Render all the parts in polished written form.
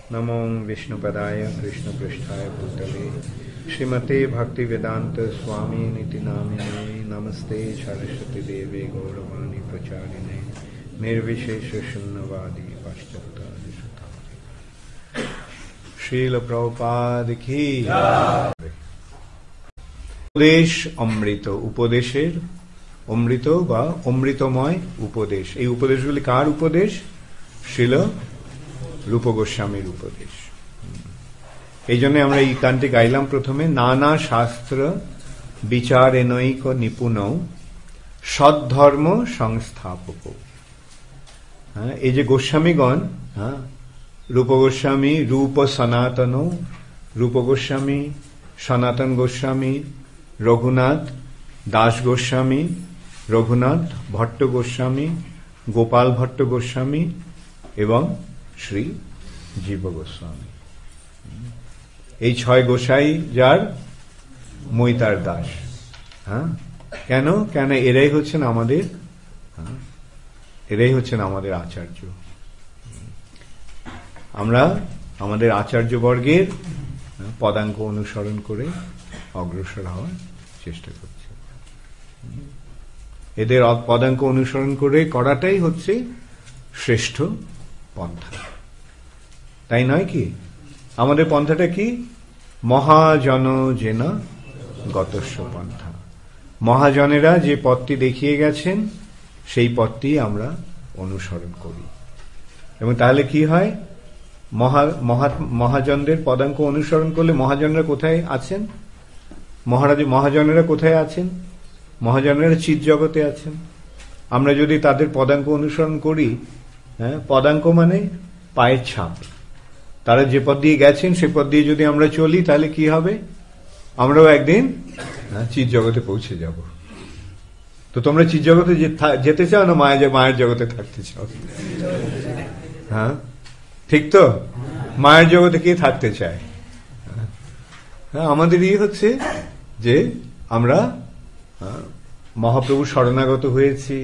नमो विष्णुपदाय कृष्णपृष्ठाय भूतले श्रीमते भक्तिवेदांत स्वामी निति नामिने नमस्ते सरस्वती देवे गौरवाणी प्रचारिणे निर्विशेष शून्यवादी पाश्चात्य श्रील प्रभुपाद की উপদেশ অমৃত উপদেশের অমৃত বা অমৃতময় উপদেশ এই উপদেশগুলি কার উপদেশ শ্রীল রূপ গোস্বামীর উপদেশ এই জন্য আমরা এই গানটি গাইলাম প্রথমে নানা শাস্ত্র বিচারেনৈক নিপুণ সদ্ধর্ম সংস্থাপক হ্যাঁ এই যে গোস্বামীগণ হ্যাঁ রূপ গোস্বামী রূপ সনাতন রূপ গোস্বামী সনাতন গোস্বামী রঘুনাথ দাস গোস্বামী রঘুনাথ ভট্ট গোস্বামী গোপাল ভট্ট গোস্বামী এবং শ্রী জীব গোস্বামী এই ছয় গোসাই যার মৈতার দাস হ্যাঁ কেন কেন এরাই হচ্ছেন আমাদের আমাদের আচার্য আমরা আমাদের আচার্যবর্গের পদাঙ্ক অনুসরণ করে অগ্রসর হওয়ার চেষ্টা করছি এদের পদাঙ্ক অনুসরণ করে করাটাই হচ্ছে শ্রেষ্ঠ পন্থা তাই নয় কি আমাদের পন্থাটা কি মহাজন জেনা গতস্য পন্থা মহাজনেরা যে পথটি দেখিয়ে গেছেন সেই পথটি আমরা অনুসরণ করি এবং তাহলে কি হয় মহাজনদের পদাঙ্ক অনুসরণ করলে মহাজনরা কোথায় আছেন মহাজনেরা কোথায় আছেন মহাজনেরা চিৎ জগতে আছেন আমরা যদি তাদের পদাঙ্ক অনুসরণ করি হ্যাঁ পদাঙ্ক মানে পায়ের ছাপ তারা যে পথ দিয়ে গেছেন সে পথ দিয়ে যদি আমরা চলি তাহলে কি হবে আমরাও একদিন চিৎ জগতে পৌঁছে যাব তো তোমরা চিৎ জগতে যেতে চাও না মায়ের জগতে থাকতে চাও হ্যাঁ ঠিক তো মায়ের জগতে কে থাকতে চায় আমাদের হচ্ছে যে আমরা মহাপ্রভু শরণাগত হয়েছি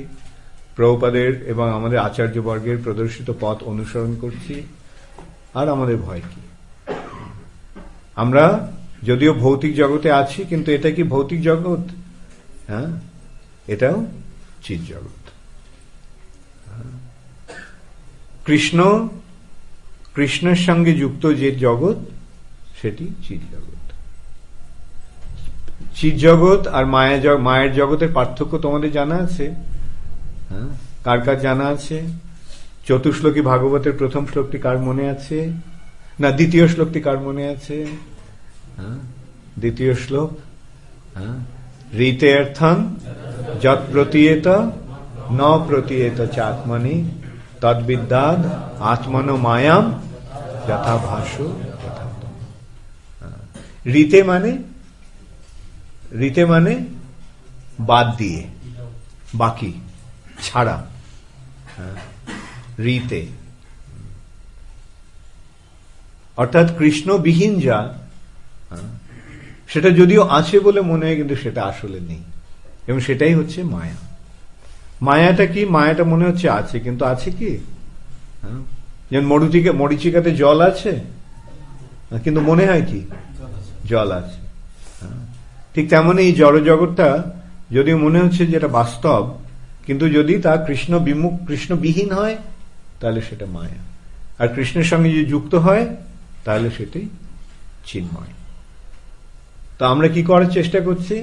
প্রভুপাদের এবং আমাদের আচার্যবর্গের প্রদর্শিত পথ অনুসরণ করছি আর আমাদের ভয় কি আমরা যদিও ভৌতিক জগতে আছি কিন্তু এটা কি ভৌতিক জগৎ হ্যাঁ এটাও চিৎ জগৎ কৃষ্ণের সঙ্গে যুক্ত যে জগৎ সেটি চিৎ জগৎ চিৎ জগৎ আর মায়ের জগতের পার্থক্য তোমাদের জানা আছে হ্যাঁ কার কার জানা আছে চতুশ্লোকী ভাগবতের প্রথম শ্লোকটি কার মনে আছে না দ্বিতীয় শ্লোকটি কার মনে আছে দ্বিতীয় শ্লোক রীতে অর্থং যৎ প্রতীয়েত ন প্রতীয়েত চাত্মনি তদ্বিদ্যাদ আত্মনো মায়াম যথা ভাষ্য তথা রীতে মানে বাদ দিয়ে বাকি ছাড়া রীতে অর্থাৎ কৃষ্ণবিহীন যা সেটা যদিও আছে বলে মনে হয় কিন্তু সেটা আসলে নেই এবং সেটাই হচ্ছে মায়া মায়াটা কি মায়াটা মনে হচ্ছে আছে কিন্তু আছে কি যেমন মরীচিকাতে জল আছে কিন্তু মনে হয় কি জল আছে ঠিক তেমনই এই জড় জগৎটা যদিও মনে হচ্ছে যেটা বাস্তব কিন্তু যদি তা কৃষ্ণবিহীন হয় তাহলে সেটা মায়া আর কৃষ্ণের সঙ্গে যদি যুক্ত হয় তাহলে সেটাই চিন্ময় তো আমরা কি করার চেষ্টা করছি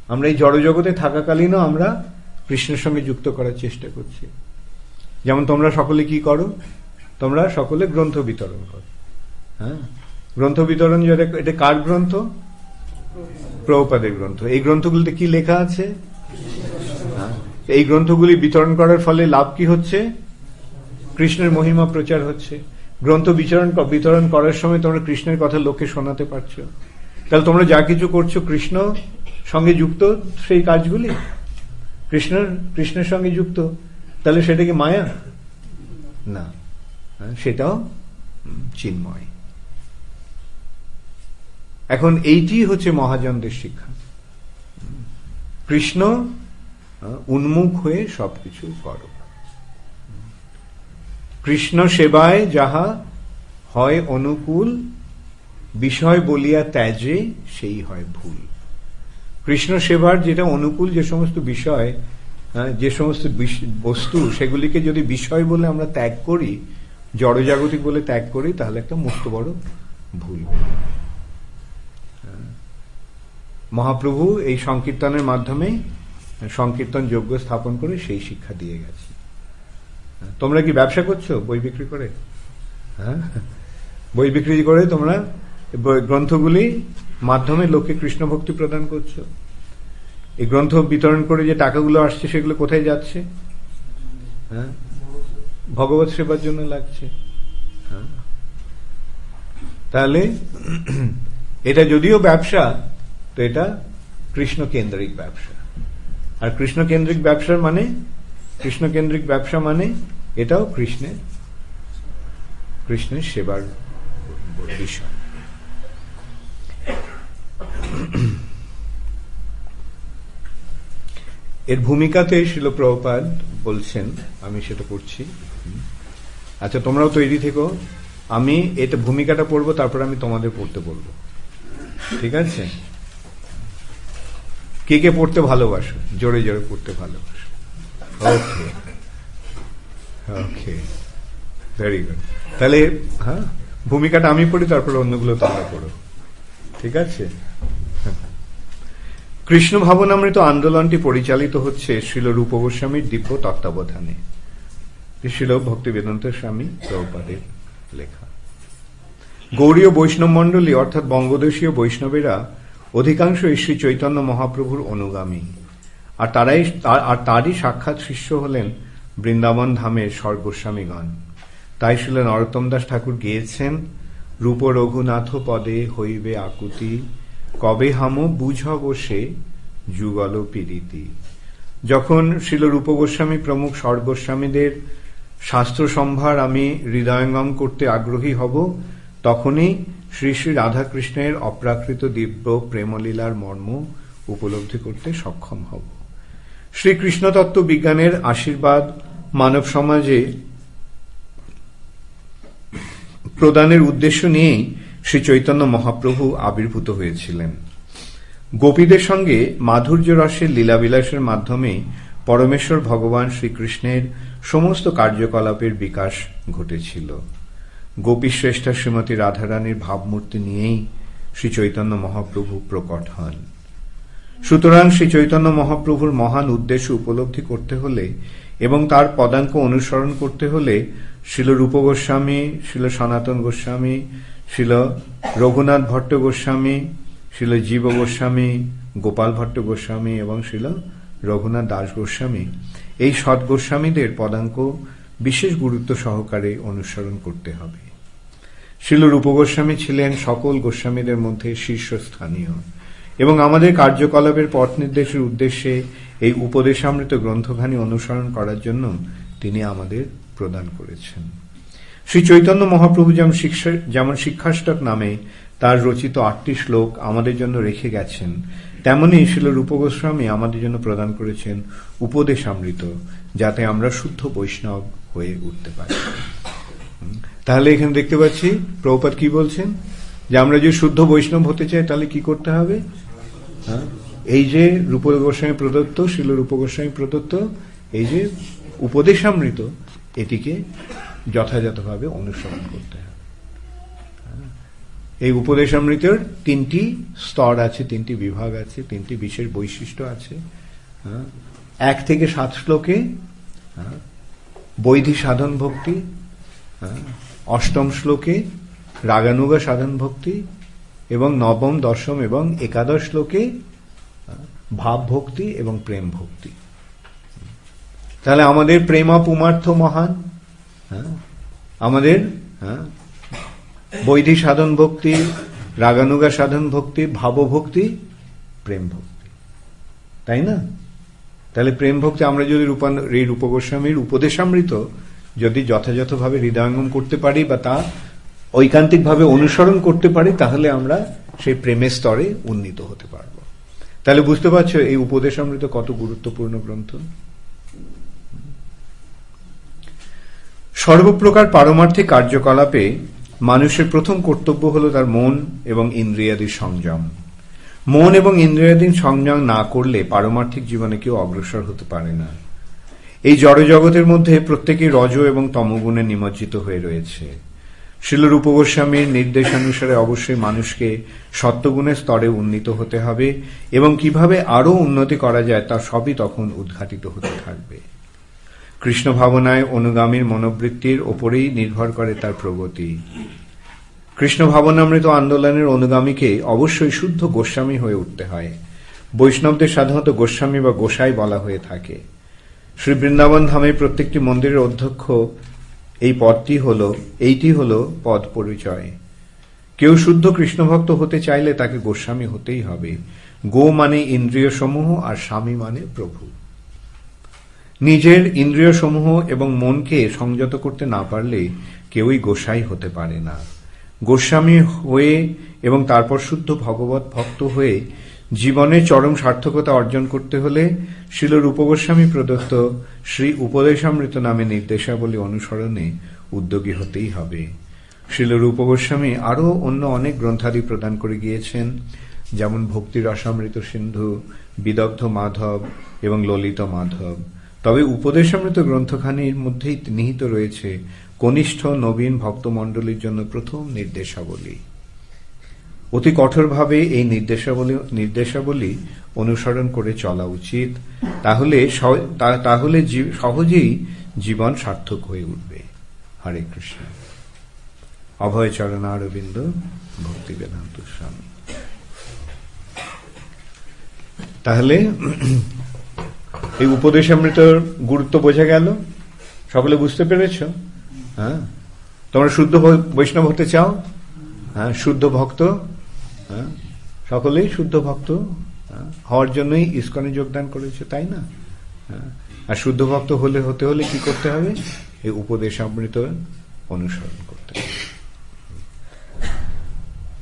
আমরা এই জড় জগতে থাকাকালীনও আমরা কৃষ্ণের সঙ্গে যুক্ত করার চেষ্টা করছি যেমন তোমরা সকলে কি করো তোমরা সকলে গ্রন্থ বিতরণ করো হ্যাঁ গ্রন্থ বিতরণ এটা কার গ্রন্থ প্রভুপাদের গ্রন্থ এই গ্রন্থগুলিতে কি লেখা আছে এই গ্রন্থগুলি বিতরণ করার ফলে লাভ কি হচ্ছে কৃষ্ণের মহিমা প্রচার হচ্ছে গ্রন্থ বিতরণ করার সময় তোমরা কৃষ্ণের কথা লোককে শোনাতে পারছো তাহলে তোমরা যা কিছু করছো কৃষ্ণ সঙ্গে যুক্ত সেই কাজগুলি কৃষ্ণের সঙ্গে যুক্ত তাহলে সেটা কি মায়া না সেটাও চিন্ময় এখন এইটি হচ্ছে মহাজনদের শিক্ষা কৃষ্ণ উন্মুখ হয়ে সবকিছু করো কৃষ্ণ সেবায় যাহা হয় অনুকূল, বিষয় বলিয়া ত্যাজে সেই হয় ভুল। কৃষ্ণ সেবার যেটা অনুকূল যে সমস্ত বিষয়, যে সমস্ত বস্তু, সেগুলিকে যদি বিষয় বলে আমরা ত্যাগ করি, জড়জাগতিক বলে ত্যাগ করি, তাহলে একটা মস্ত বড় ভুল। মহাপ্রভু এই সংকীর্তনের মাধ্যমে সংকীর্তন যজ্ঞ স্থাপন করে সেই শিক্ষা দিয়ে গেছে। তোমরা কি ব্যবসা করছো বই বিক্রি করে? হ্যাঁ, বই বিক্রি করে তোমরা গ্রন্থগুলি মাধ্যমে লোককে কৃষ্ণ ভক্তি প্রদান করছো। এই গ্রন্থ বিতরণ করে যে টাকাগুলো আসছে সেগুলো কোথায় যাচ্ছে? হ্যাঁ, ভগবত সেবার জন্য লাগছে। হ্যাঁ, তাহলে এটা যদিও ব্যবসা, তো এটা কৃষ্ণ কেন্দ্রিক ব্যবসা। আর কৃষ্ণ কেন্দ্রিক ব্যবসার মানে, কৃষ্ণ কেন্দ্রিক ব্যবসা মানে এটাও কৃষ্ণের সেবার বিষয়। এর ভূমিকাতে শ্রীল প্রভুপাদ বলছেন, আমি সেটা পড়ছি। আচ্ছা, তোমরাও তৈরি থেকো, আমি এটা ভূমিকাটা পড়বো, তারপর আমি তোমাদের পড়তে বলবো, ঠিক আছে? কে কে পড়তে ভালোবাসো? জোরে জোরে পড়তে ভালোবাসো। ওকে ওকে, ভেরি গুড। তাহলে হ্যাঁ, ভূমিকাটা আমি পড়ি, তারপর অন্যগুলো তোমরা পড়ো, ঠিক আছে? কৃষ্ণ ভাবনামৃত আন্দোলনটি পরিচালিত হচ্ছে শ্রীল রূপ গোস্বামীর দিব্য তত্ত্বাবধানে। শ্রীল ভক্তিবেদান্ত স্বামী প্রভুপাদের লেখা। গৌড়ীয় বৈষ্ণব মণ্ডলী অর্থাৎ বঙ্গদেশীয় বৈষ্ণবেরা অধিকাংশই শ্রী চৈতন্য মহাপ্রভুর অনুগামী, আর তারই সাক্ষাৎ শিষ্য হলেন বৃন্দাবন ধামের স্বর্গোস্বামীগণ। তাই শ্রীল নরোত্তম দাস ঠাকুর গেয়েছেন, রূপ রঘুনাথ পদে হইবে আকুতি, কবে হাম বুঝ বসে যুগল পীড়িতি। যখন শ্রীল রূপ গোস্বামী প্রমুখ স্বর্গোস্বামীদের শাস্ত্র সম্ভার আমি হৃদয়ঙ্গম করতে আগ্রহী হব, তখনই শ্রী শ্রী রাধাকৃষ্ণের অপ্রাকৃত দিব্য প্রেমলীলার মর্ম উপলব্ধি করতে সক্ষম হব। শ্রীকৃষ্ণ তত্ত্ব বিজ্ঞানের আশীর্বাদ মানব সমাজে প্রদানের উদ্দেশ্য নিয়েই শ্রী চৈতন্য মহাপ্রভু আবির্ভূত হয়েছিলেন। গোপীদের সঙ্গে মাধুর্য রসের লীলাবিলাসের মাধ্যমে পরমেশ্বর ভগবান শ্রীকৃষ্ণের সমস্ত কার্যকলাপের বিকাশ ঘটেছিল। গোপীশ্রেষ্ঠা শ্রীমতী রাধারানীর ভাবমূর্তি নিয়েই শ্রী চৈতন্য মহাপ্রভু প্রকট হন। সুতরাং শ্রী চৈতন্য মহাপ্রভুর মহান উদ্দেশ্য উপলব্ধি করতে হলে এবং তার পদাঙ্ক অনুসরণ করতে হলে শ্রীল রূপ গোস্বামী, শ্রীল সনাতন গোস্বামী, শ্রীল রঘুনাথ ভট্ট গোস্বামী, শ্রীল জীব গোস্বামী, গোপাল ভট্ট গোস্বামী এবং শ্রীল রঘুনাথ দাস গোস্বামী, এই সৎ গোস্বামীদের পদাঙ্ক বিশেষ গুরুত্ব সহকারে অনুসরণ করতে হবে। শ্রীল রূপ গোস্বামী ছিলেন সকল গোস্বামীদের মধ্যে শীর্ষস্থানীয় এবং আমাদের কার্যকলাপের পথ নির্দেশের উদ্দেশ্যে এই উপদেশামৃত গ্রন্থখানি অনুসরণ করার জন্য তিনি আমাদের প্রদান করেছেন। শ্রী চৈতন্য মহাপ্রভু যেমন শিক্ষাষ্টক নামে তার রচিত 8টি শ্লোক আমাদের জন্য রেখে গেছেন, তেমনি শ্রীল রূপ গোস্বামী আমাদের জন্য প্রদান করেছেন উপদেশামৃত, যাতে আমরা শুদ্ধ বৈষ্ণব হয়ে উঠতে পারি। তাহলে এখানে দেখতে পাচ্ছি প্রভুপাদ কি বলছেন, যে আমরা যদি শুদ্ধ বৈষ্ণব হতে চাই তাহলে কি করতে হবে? এই যে রূপ গোস্বামী প্রদত্ত, শ্রীল রূপ গোস্বামী প্রদত্ত এই যে উপদেশামৃত, এটিকে যথাযথভাবে অনুসরণ করতে হবে। এই উপদেশামৃতের 3টি স্তর আছে, 3টি বিভাগ আছে, 3টি বিশেষ বৈশিষ্ট্য আছে। 1 থেকে 7 শ্লোকে বৈধি সাধন ভক্তি, 8ম শ্লোকে রাগানুগা সাধন ভক্তি এবং 9ম, 10ম এবং 11 শ্লোকে ভাব ভক্তি এবং প্রেম ভক্তি। তাহলে আমাদের প্রেমা পুমার্থ মহান, আমাদের বৈধি সাধন ভক্তি, রাগানুগা সাধন ভক্তি, ভাবভক্তি, প্রেম ভক্তি, তাই না? তাহলে প্রেম ভক্তি আমরা যদি এই রূপ গোস্বামীর উপদেশামৃত যদি যথাযথভাবে হৃদয়ঙ্গম করতে পারি বা তা ঐকান্তিকভাবে অনুসরণ করতে পারি, তাহলে আমরা সেই প্রেমের স্তরে উন্নীত হতে পারব। তাহলে বুঝতে পারছো এই উপদেশামৃত কত গুরুত্বপূর্ণ গ্রন্থ। সর্বপ্রকার পারমার্থিক কার্যকলাপে মানুষের প্রথম কর্তব্য হলো তার মন এবং ইন্দ্রিয়াদির সংযম। মন এবং ইন্দ্রিয়াদির সংযম না করলে পারমার্থিক জীবনে কেউ অগ্রসর হতে পারে না। এই জড় জগতের মধ্যে প্রত্যেকেই রজ এবং তমগুণে নিমজ্জিত হয়ে রয়েছে। শ্রীল রূপ গোস্বামীর নির্দেশানুসারে অবশ্যই মানুষকে সত্ত্বগুণের স্তরে উন্নীত হতে হবে এবং কিভাবে আরো উন্নতি করা যায় তা সবই তখন উদ্ঘাটিত হতে থাকবে। কৃষ্ণ ভাবনায় অনুগামীর মনোবৃত্তির ওপরেই নির্ভর করে তার প্রগতি। কৃষ্ণ ভাবনামৃত আন্দোলনের অনুগামীকে অবশ্যই শুদ্ধ গোস্বামী হয়ে উঠতে হয়। বৈষ্ণবদের সাধারণত গোস্বামী বা গোসাই বলা হয়ে থাকে। শ্রী বৃন্দাবন ধামের প্রত্যেকটি মন্দিরের অধ্যক্ষ এইটি হল পদ পরিচয়। কেউ শুদ্ধ কৃষ্ণভক্ত হতে চাইলে তাকে গোস্বামী হতেই হবে। গো মানে ইন্দ্রিয় সমূহ আর স্বামী মানে প্রভু। নিজের ইন্দ্রিয় সমূহ এবং মনকে সংযত করতে না পারলে কেউই গোসাই হতে পারে না। গোস্বামী হয়ে এবং তারপর শুদ্ধ ভগবত ভক্ত হয়ে জীবনে চরম সার্থকতা অর্জন করতে হলে শ্রীল রূপ গোস্বামী প্রদত্ত শ্রী উপদেশামৃত নামে নির্দেশাবলী অনুসরণে উদ্যোগী হতেই হবে। শ্রীল রূপ গোস্বামী আরও অন্য অনেক গ্রন্থাদি প্রদান করে গিয়েছেন, যেমন ভক্তি রসামৃত সিন্ধু, বিদগ্ধ মাধব এবং ললিত মাধব। তবে উপদেশামৃত গ্রন্থখানির মধ্যেই নিহিত রয়েছে কনিষ্ঠ নবীন ভক্তমণ্ডলীর জন্য প্রথম নির্দেশাবলী। অতি কঠোরভাবে এই নির্দেশাবলী অনুসরণ করে চলা উচিত, তাহলে সহজেই জীবন সার্থক হয়ে উঠবে। হরে কৃষ্ণ। অভয় চরণারবিন্দ ভক্তি বেদান্ত স্বামী। তাহলে এই উপদেশামৃতর গুরুত্ব বোঝা গেল? সকলে বুঝতে পেরেছ? হ্যাঁ, তোমরা শুদ্ধ বৈষ্ণব হতে চাও? হ্যাঁ, শুদ্ধ ভক্ত, হ্যাঁ, সকলেই শুদ্ধ ভক্ত হওয়ার জন্যই ইস্কনে যোগদান করেছে, তাই না? হ্যাঁ, আর শুদ্ধ ভক্ত হতে হলে কি করতে হবে? এই উপদেশামৃত অনুসরণ করতে হবে।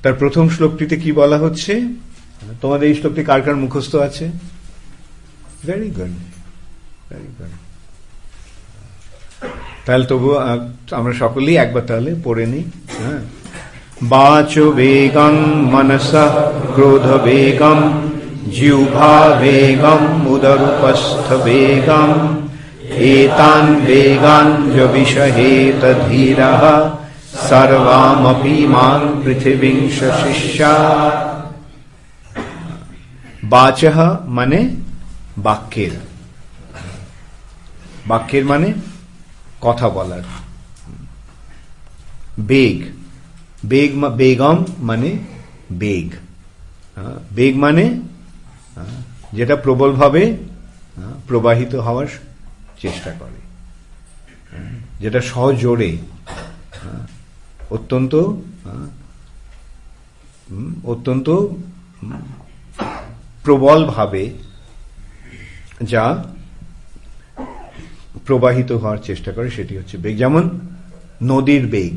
তার প্রথম শ্লোকটিতে কি বলা হচ্ছে? তোমাদের এই শ্লোকটি কার কার মুখস্থ আছে? Very good, very good. তাহলে তবু আমরা সকলেই একবার তাহলে পড়ে নিই। হ্যাঁ, বাচো বেগং মনসা ক্রোধ বেগম জিহ্বা বেগম উদরুপস্থ বেগম এতান বেগান যবিষহেত ধীরঃ সর্বামপি মাং পৃথিবীং শিষ্যাৎ। বাচঃ মানে বাক্যের মানে কথা বলার। বেগম মানে বেগ মানে যেটা প্রবলভাবে প্রবাহিত হওয়ার চেষ্টা করে, যেটা সজোরে অত্যন্ত প্রবলভাবে যা প্রবাহিত হওয়ার চেষ্টা করে সেটি হচ্ছে বেগ। যেমন নদীর বেগ।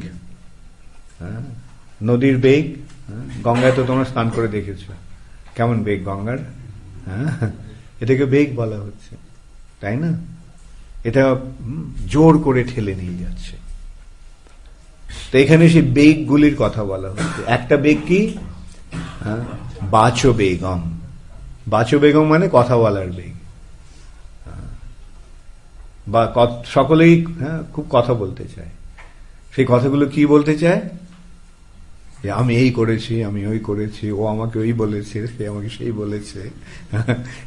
নদীর বেগ, গঙ্গায় তো তোমরা স্নান করে দেখেছো, কেমন বেগ গঙ্গার। এটাকে বেগ বলা হচ্ছে, তাই না? এটা জোর করে ঠেলে নিয়ে যাচ্ছে। তো এখানে সেই বেগগুলির কথা বলা হচ্ছে। একটা বেগ কি? বাচো বেগম। বাচো বেগম মানে কথা বলার বেগ। বা সকলেই খুব কথা বলতে চায়। সেই কথাগুলো কি বলতে চায়? যে আমি এই করেছি, আমি ওই করেছি, ও আমাকে ওই বলেছে, সে আমাকে সেই বলেছে।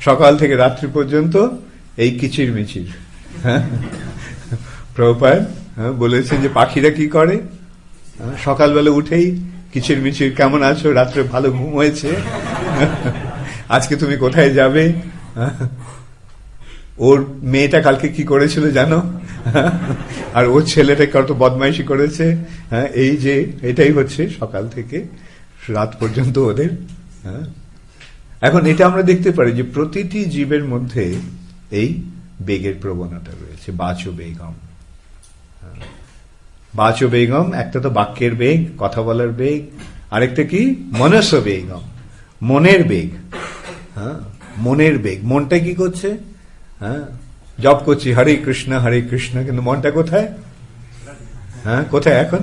সকাল থেকে রাত্রি পর্যন্ত এই কিচির মিচির। প্রভুপাদ বলেছেন যে পাখিরা কি করে? সকালবেলা উঠেই কিচির মিচির, কেমন আছো, রাত্রে ভালো ঘুম হয়েছে, আজকে তুমি কোথায় যাবে, ওর মেয়েটা কালকে কি করেছিল জানো, আর ওর ছেলেটা কত বদমাইশি করেছে। এই যে এটাই হচ্ছে সকাল থেকে রাত পর্যন্ত ওদের। এখন এটা আমরা দেখতে পারি যে প্রতিটি জীবের মধ্যে এই বেগের প্রবণতা রয়েছে। বাচো বেগম, বাচো বেগম। একটা তো বাক্যের বেগ, কথা বলার বেগ। আরেকটা কি? মনস বেগম, মনের বেগ। মনের বেগ। মনটা কি করছে? জপ করছি হরে কৃষ্ণ হরে কৃষ্ণ, কিন্তু মনটা কোথায়? কোথায় এখন?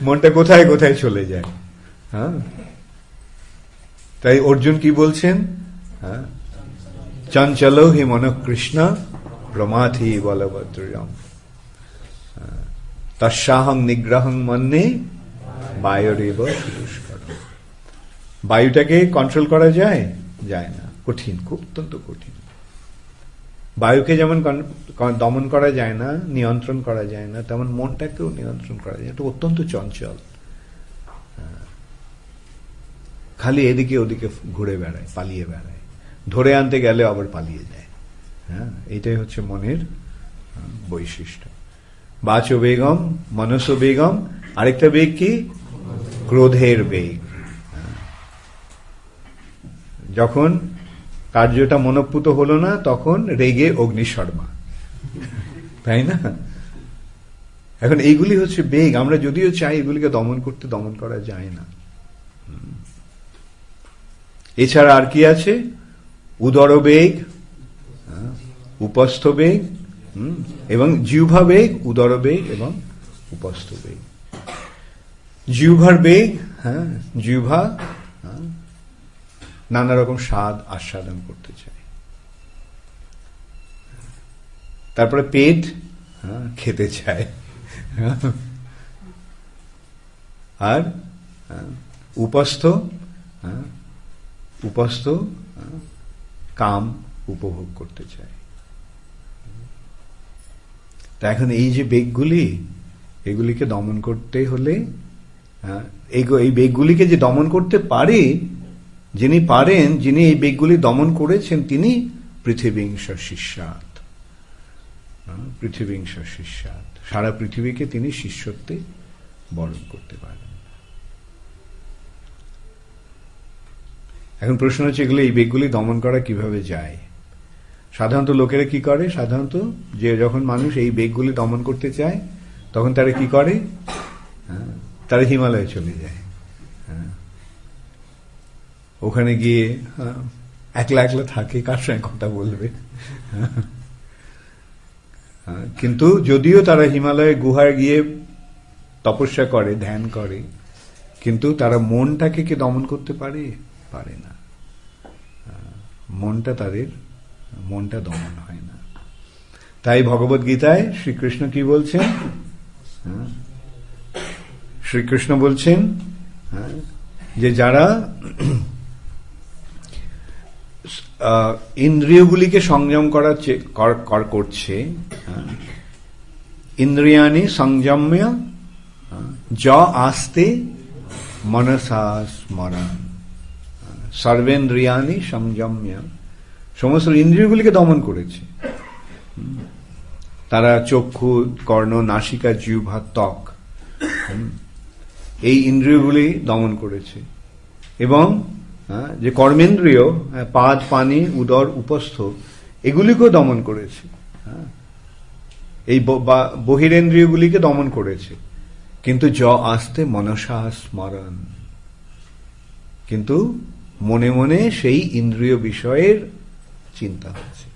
মনটা কোথায় কোথায় চলে যায়। হ্যাঁ, তাই অর্জুন কি বলছেন? চঞ্চল হি মন কৃষ্ণ প্রমাথি বলভদ্রম তস্যাহং নিগ্রহং মন্যে বায়ুরেব পুরস্কার। বায়ুটাকে কন্ট্রোল করা যায়? যায় না, কঠিন, খুব অত্যন্ত কঠিন। বায়ুকে যেমন দমন করা যায় না, নিয়ন্ত্রণ করা যায় না, তেমন মনটাকেও নিয়ন্ত্রণ করা যায়। এটা অত্যন্ত চঞ্চল, খালি এদিকে ওদিকে ঘুরে বেড়ায়, পালিয়ে বেড়ায়, ধরে আনতে গেলে আবার পালিয়ে যায়। হ্যাঁ, এইটাই হচ্ছে মনের বৈশিষ্ট্য। বাচ বেগম, মনস বেগম, আরেকটা বেগ কি? ক্রোধের বেগ। যখন কার্যটা মনোপুত হলো না, তখন রেগে অগ্নিশর্মা, তাই না? এখন এইগুলি হচ্ছে বেগ। আমরা যদিও চাই এগুলিকে দমন করতে, দমন করা যায় না। এছাড়া আর কি আছে? উদর বেগ, উপস্থ বেগ, এবং জিহ্বা বেগ, উদর বেগ এবং উপস্থ বেগ। জিহ্বার বেগ, হ্যাঁ, জিহ্বা নানা রকম স্বাদ আস্বাদন করতে চায়। তারপরে পেট খেতে চায়, আর উপস্থ, উপস্থ কাম উপভোগ করতে চায়। তা এখন এই যে বেগগুলি, এগুলিকে দমন করতে হলে, এই বেগগুলিকে যে দমন করতে পারে, যিনি পারেন, যিনি এই বেগগুলি দমন করেছেন, তিনি পৃথিবীংশ শিষ্যাৎ। পৃথিবীংশ শিষ্যাৎ, সারা পৃথিবীকে তিনি শিষ্যত্বে বরণ করতে পারেন। এখন প্রশ্ন হচ্ছে, এগুলো, এই বেগগুলি দমন করা কিভাবে যায়? সাধারণত লোকেরা কি করে? সাধারণত যে যখন মানুষ এই বেগগুলি দমন করতে চায়, তখন তারা কি করে? তারা হিমালয়ে চলে যায়। ওখানে গিয়ে একলা একলা থাকে, কার সঙ্গে কথা বলবে? কিন্তু যদিও তারা হিমালয়ে গুহায় গিয়ে তপস্যা করে, ধ্যান করে, কিন্তু তারা মনটাকে কি দমন করতে পারে? পারে না। মনটা দমন হয় না। তাই ভগবত গীতায় শ্রীকৃষ্ণ কি বলছেন? শ্রীকৃষ্ণ বলছেন যে যারা ইন্দ্রিয়গুলিকে সংযম করছে, ইন্দ্রিয়ানি সংযম্য য আস্তে মনসা স্মরণ, সর্বেন্দ্রিয়ানি সংযম্য, সমস্ত ইন্দ্রিয়গুলিকে দমন করেছে। তারা চক্ষু, কর্ণ, নাসিকা, জিহ্বা, ত্বক, এই ইন্দ্রিয়গুলি দমন করেছে। এবং যে কর্মেন্দ্রিয়, পাদ, পানি, উদর, উপস্থ, এগুলিকেও দমন করেছে। এই বহিরেন্দ্রিয়গুলিকে দমন করেছে। কিন্তু য আস্তে মনসা স্মরণ, কিন্তু মনে মনে সেই ইন্দ্রিয় বিষয়ের চিন্তা হচ্ছে।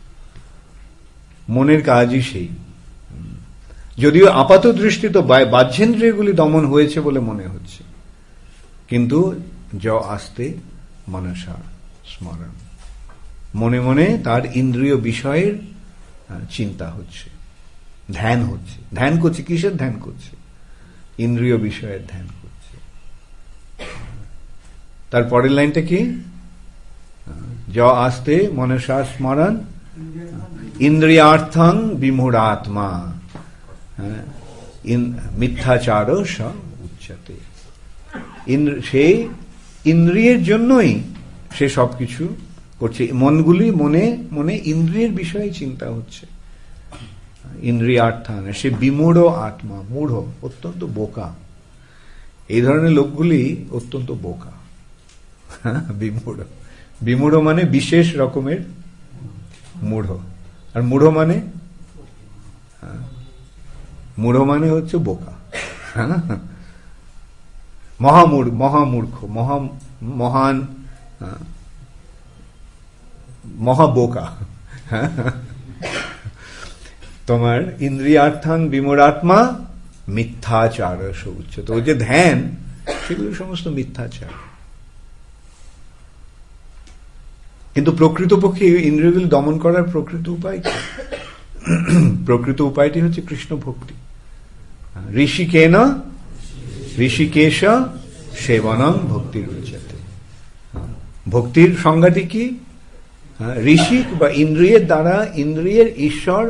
মনের কাজই সেই। যদিও আপাত দৃষ্টিতে বাহ্যেন্দ্রিয়গুলি দমন হয়েছে বলে মনে হচ্ছে, কিন্তু য আস্তে মনসা স্মরণ, মনে মনে তার ইন্দ্রিয় বিষয়ের চিন্তা হচ্ছে, ধ্যান হচ্ছে। ধ্যান করছে, কিসের ধ্যান করছে? ইন্দ্রিয় বিষয়ের ধ্যান করছে। তার পরের লাইনটা কি? য আস্তে মনসা স্মরণ ইন্দ্রিয়ার্থং বিমূঢ়াত্মা মিথ্যাচার স উচ্যতে। সে ইন্দ্রিয়ের জন্যই সে সবকিছু করছে। মনগুলি মনে মনে ইন্দ্রিয়ের বিষয়ে চিন্তা হচ্ছে। ইন্দ্রিয়ার্থান, সে বিমূঢ় আত্মা, মূঢ়, অত্যন্ত বোকা। এই ধরনের লোকগুলি অত্যন্ত বোকা। বিমূঢ়, বিমূঢ় মানে বিশেষ রকমের মূঢ়। আর মূঢ় মানে হচ্ছে বোকা, মহামূর্খ, মহান, মহাবোকা। তোমার ইন্দ্রিয়ার্থাং বিমূঢ়াত্মা মিথ্যাচার উচ্চত। ওই যে ধ্যান, সেগুলো সমস্ত মিথ্যাচার। কিন্তু প্রকৃতপক্ষে ইন্দ্রিয়গুলি দমন করার প্রকৃত উপায় কি? প্রকৃত উপায়টি হচ্ছে কৃষ্ণ ভক্তি। ঋষিকেন ঋষিকেশ সেবনং ভক্তির উচ্যতে। ভক্তির সংজ্ঞাটি কি? ঋষিক বা ইন্দ্রিয়ের দ্বারা ইন্দ্রিয়ের ঈশ্বর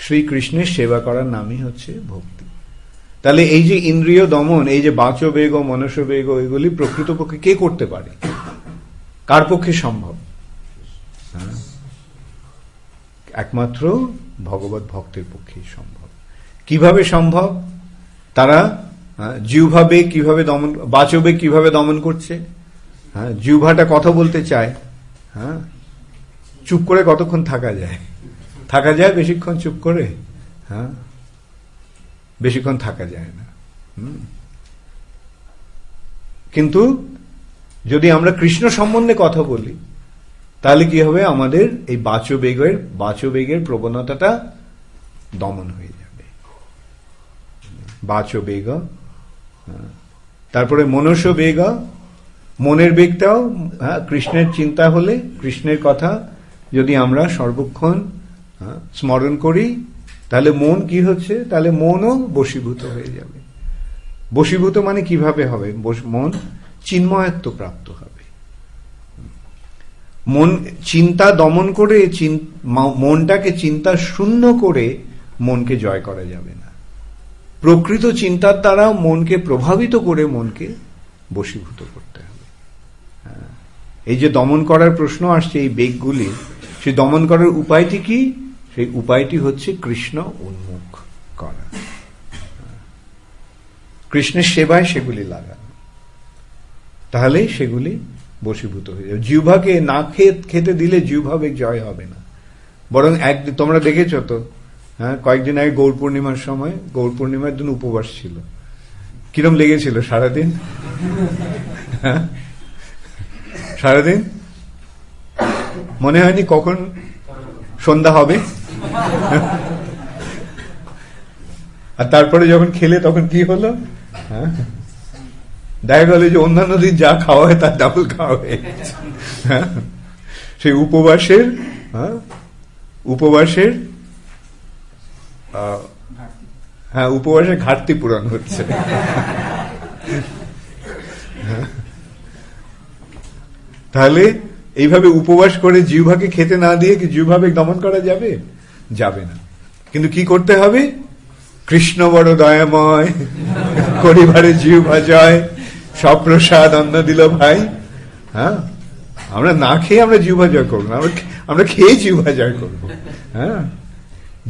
শ্রীকৃষ্ণের সেবা করার নামই হচ্ছে ভক্তি। তাহলে এই যে ইন্দ্রিয় দমন, এই যে বাচবেগ মনসবেগ, এগুলি প্রকৃতপক্ষে কে করতে পারে? কার পক্ষে সম্ভব? একমাত্র ভগবত ভক্তের পক্ষেই সম্ভব। কিভাবে সম্ভব? তারা জিহ্বাবেগ কিভাবে দমন, বাচবেগ কিভাবে দমন করছে? জিহ্বাটা কথা বলতে চায়, চুপ করে কতক্ষণ থাকা যায়? থাকা যায় বেশিক্ষণ চুপ করে? বেশিক্ষণ থাকা যায় না। কিন্তু যদি আমরা কৃষ্ণ সম্বন্ধে কথা বলি, তাহলে কি হবে? আমাদের এই বাচবেগের প্রবণতাটা দমন হয়ে যাবে। বাচবেগ, তারপরে মনসবেগ, মনের বেগটাও কৃষ্ণের চিন্তা হলে, কৃষ্ণের কথা যদি আমরা সর্বক্ষণ স্মরণ করি, তাহলে মন কি হচ্ছে? তাহলে মনও বশীভূত হয়ে যাবে। বশীভূত মানে কিভাবে হবে? মন চিন্ময়ত্ব প্রাপ্ত হবে। মন চিন্তা দমন করে, মনটাকে চিন্তা শূন্য করে মনকে জয় করা যাবে না। প্রকৃত চিন্তার দ্বারা মনকে প্রভাবিত করে মনকে বশীভূত করতে হবে। এই যে দমন করার প্রশ্ন আসছে, এই বেগগুলি, সেই দমন করার উপায়টি কি? সেই উপায়টি হচ্ছে কৃষ্ণ উন্মুখ করা, কৃষ্ণের সেবায় সেগুলি লাগানো। তাহলে সেগুলি বশীভূত হয়ে যাবে। জিহ্বাকে না খেতে দিলে জিহ্বাবেগ জয় হবে না, বরং একদিন তোমরা দেখেছ তো, কয়েকদিন আগে গৌর পূর্ণিমার সময়, গৌর পূর্ণিমার দিন উপবাস ছিল, কিরম লেগেছিল সারাদিন? সারাদিন মনে হয়নি কখন সন্ধ্যা হবে। আর তারপরে যখন খেলে তখন কি হলো? দেখা গেল যে অন্যান্য দিন যা খাওয়া হয় তার ডাবল খাওয়া হয়ে গেছে। সেই উপবাসের ঘাটতি পূরণ হচ্ছে। তাহলে এইভাবে উপবাস করে জিহ্বাকে খেতে না দিয়ে কি জিহ্বাবেগ দমন করা যাবে? যাবে না। কিন্তু কি করতে হবে? কৃষ্ণ বড় দয়াময়, করিবারে জিহ্বা জয়, সপ্রসাদ অন্ন দিল ভাই। আমরা না খেয়ে আমরা জিহ্বা জয় করবো না, আমরা খেয়ে জিহ্বা জয় করবো।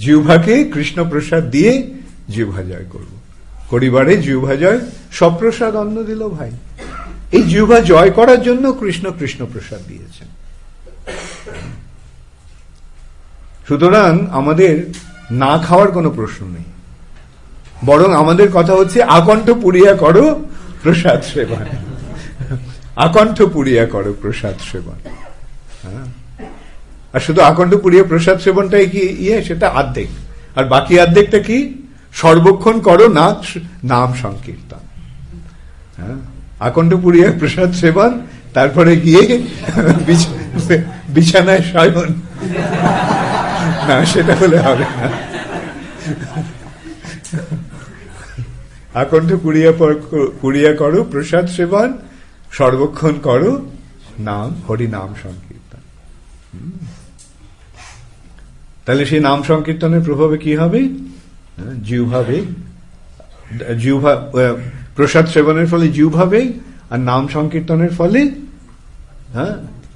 জিহ্বাকে কৃষ্ণ প্রসাদ দিয়ে জিহ্বা জয় করবো। করিবারে জিহ্বা জয়, সপ্রসাদ অন্ন দিল ভাই। এই জিহ্বা জয় করার জন্য কৃষ্ণ কৃষ্ণ প্রসাদ দিয়েছেন। সুতরাং আমাদের না খাওয়ার কোনো প্রশ্ন নেই, বরং আমাদের কথা হচ্ছে আকণ্ঠ পুরিয়া করো প্রসাদ সেবন। আকণ্ঠ পুরিয়া করো প্রসাদ সেবন। আর শুধু আকণ্ঠ পুরিয়া প্রসাদ সেবনটাই কি সেটা অর্ধেক, আর বাকি অর্ধেকটা কি? সর্বক্ষণ করো নাম সংকীর্তন। আকণ্ঠ পুরিয়া প্রসাদ সেবন, তারপরে গিয়ে বিছানায় শয়ন, না সেটা হলে হবে না। আকণ্ঠ পুরিয়া করো প্রসাদ সেবন, সর্বক্ষণ করো নাম হরি নাম সংকীর্তন। তাহলে সেই নাম সংকীর্তনের প্রভাবে কি হবে? জিহ্বা প্রসাদ সেবনের ফলে জিহ্বাবেগ, আর নাম সংকীর্তনের ফলে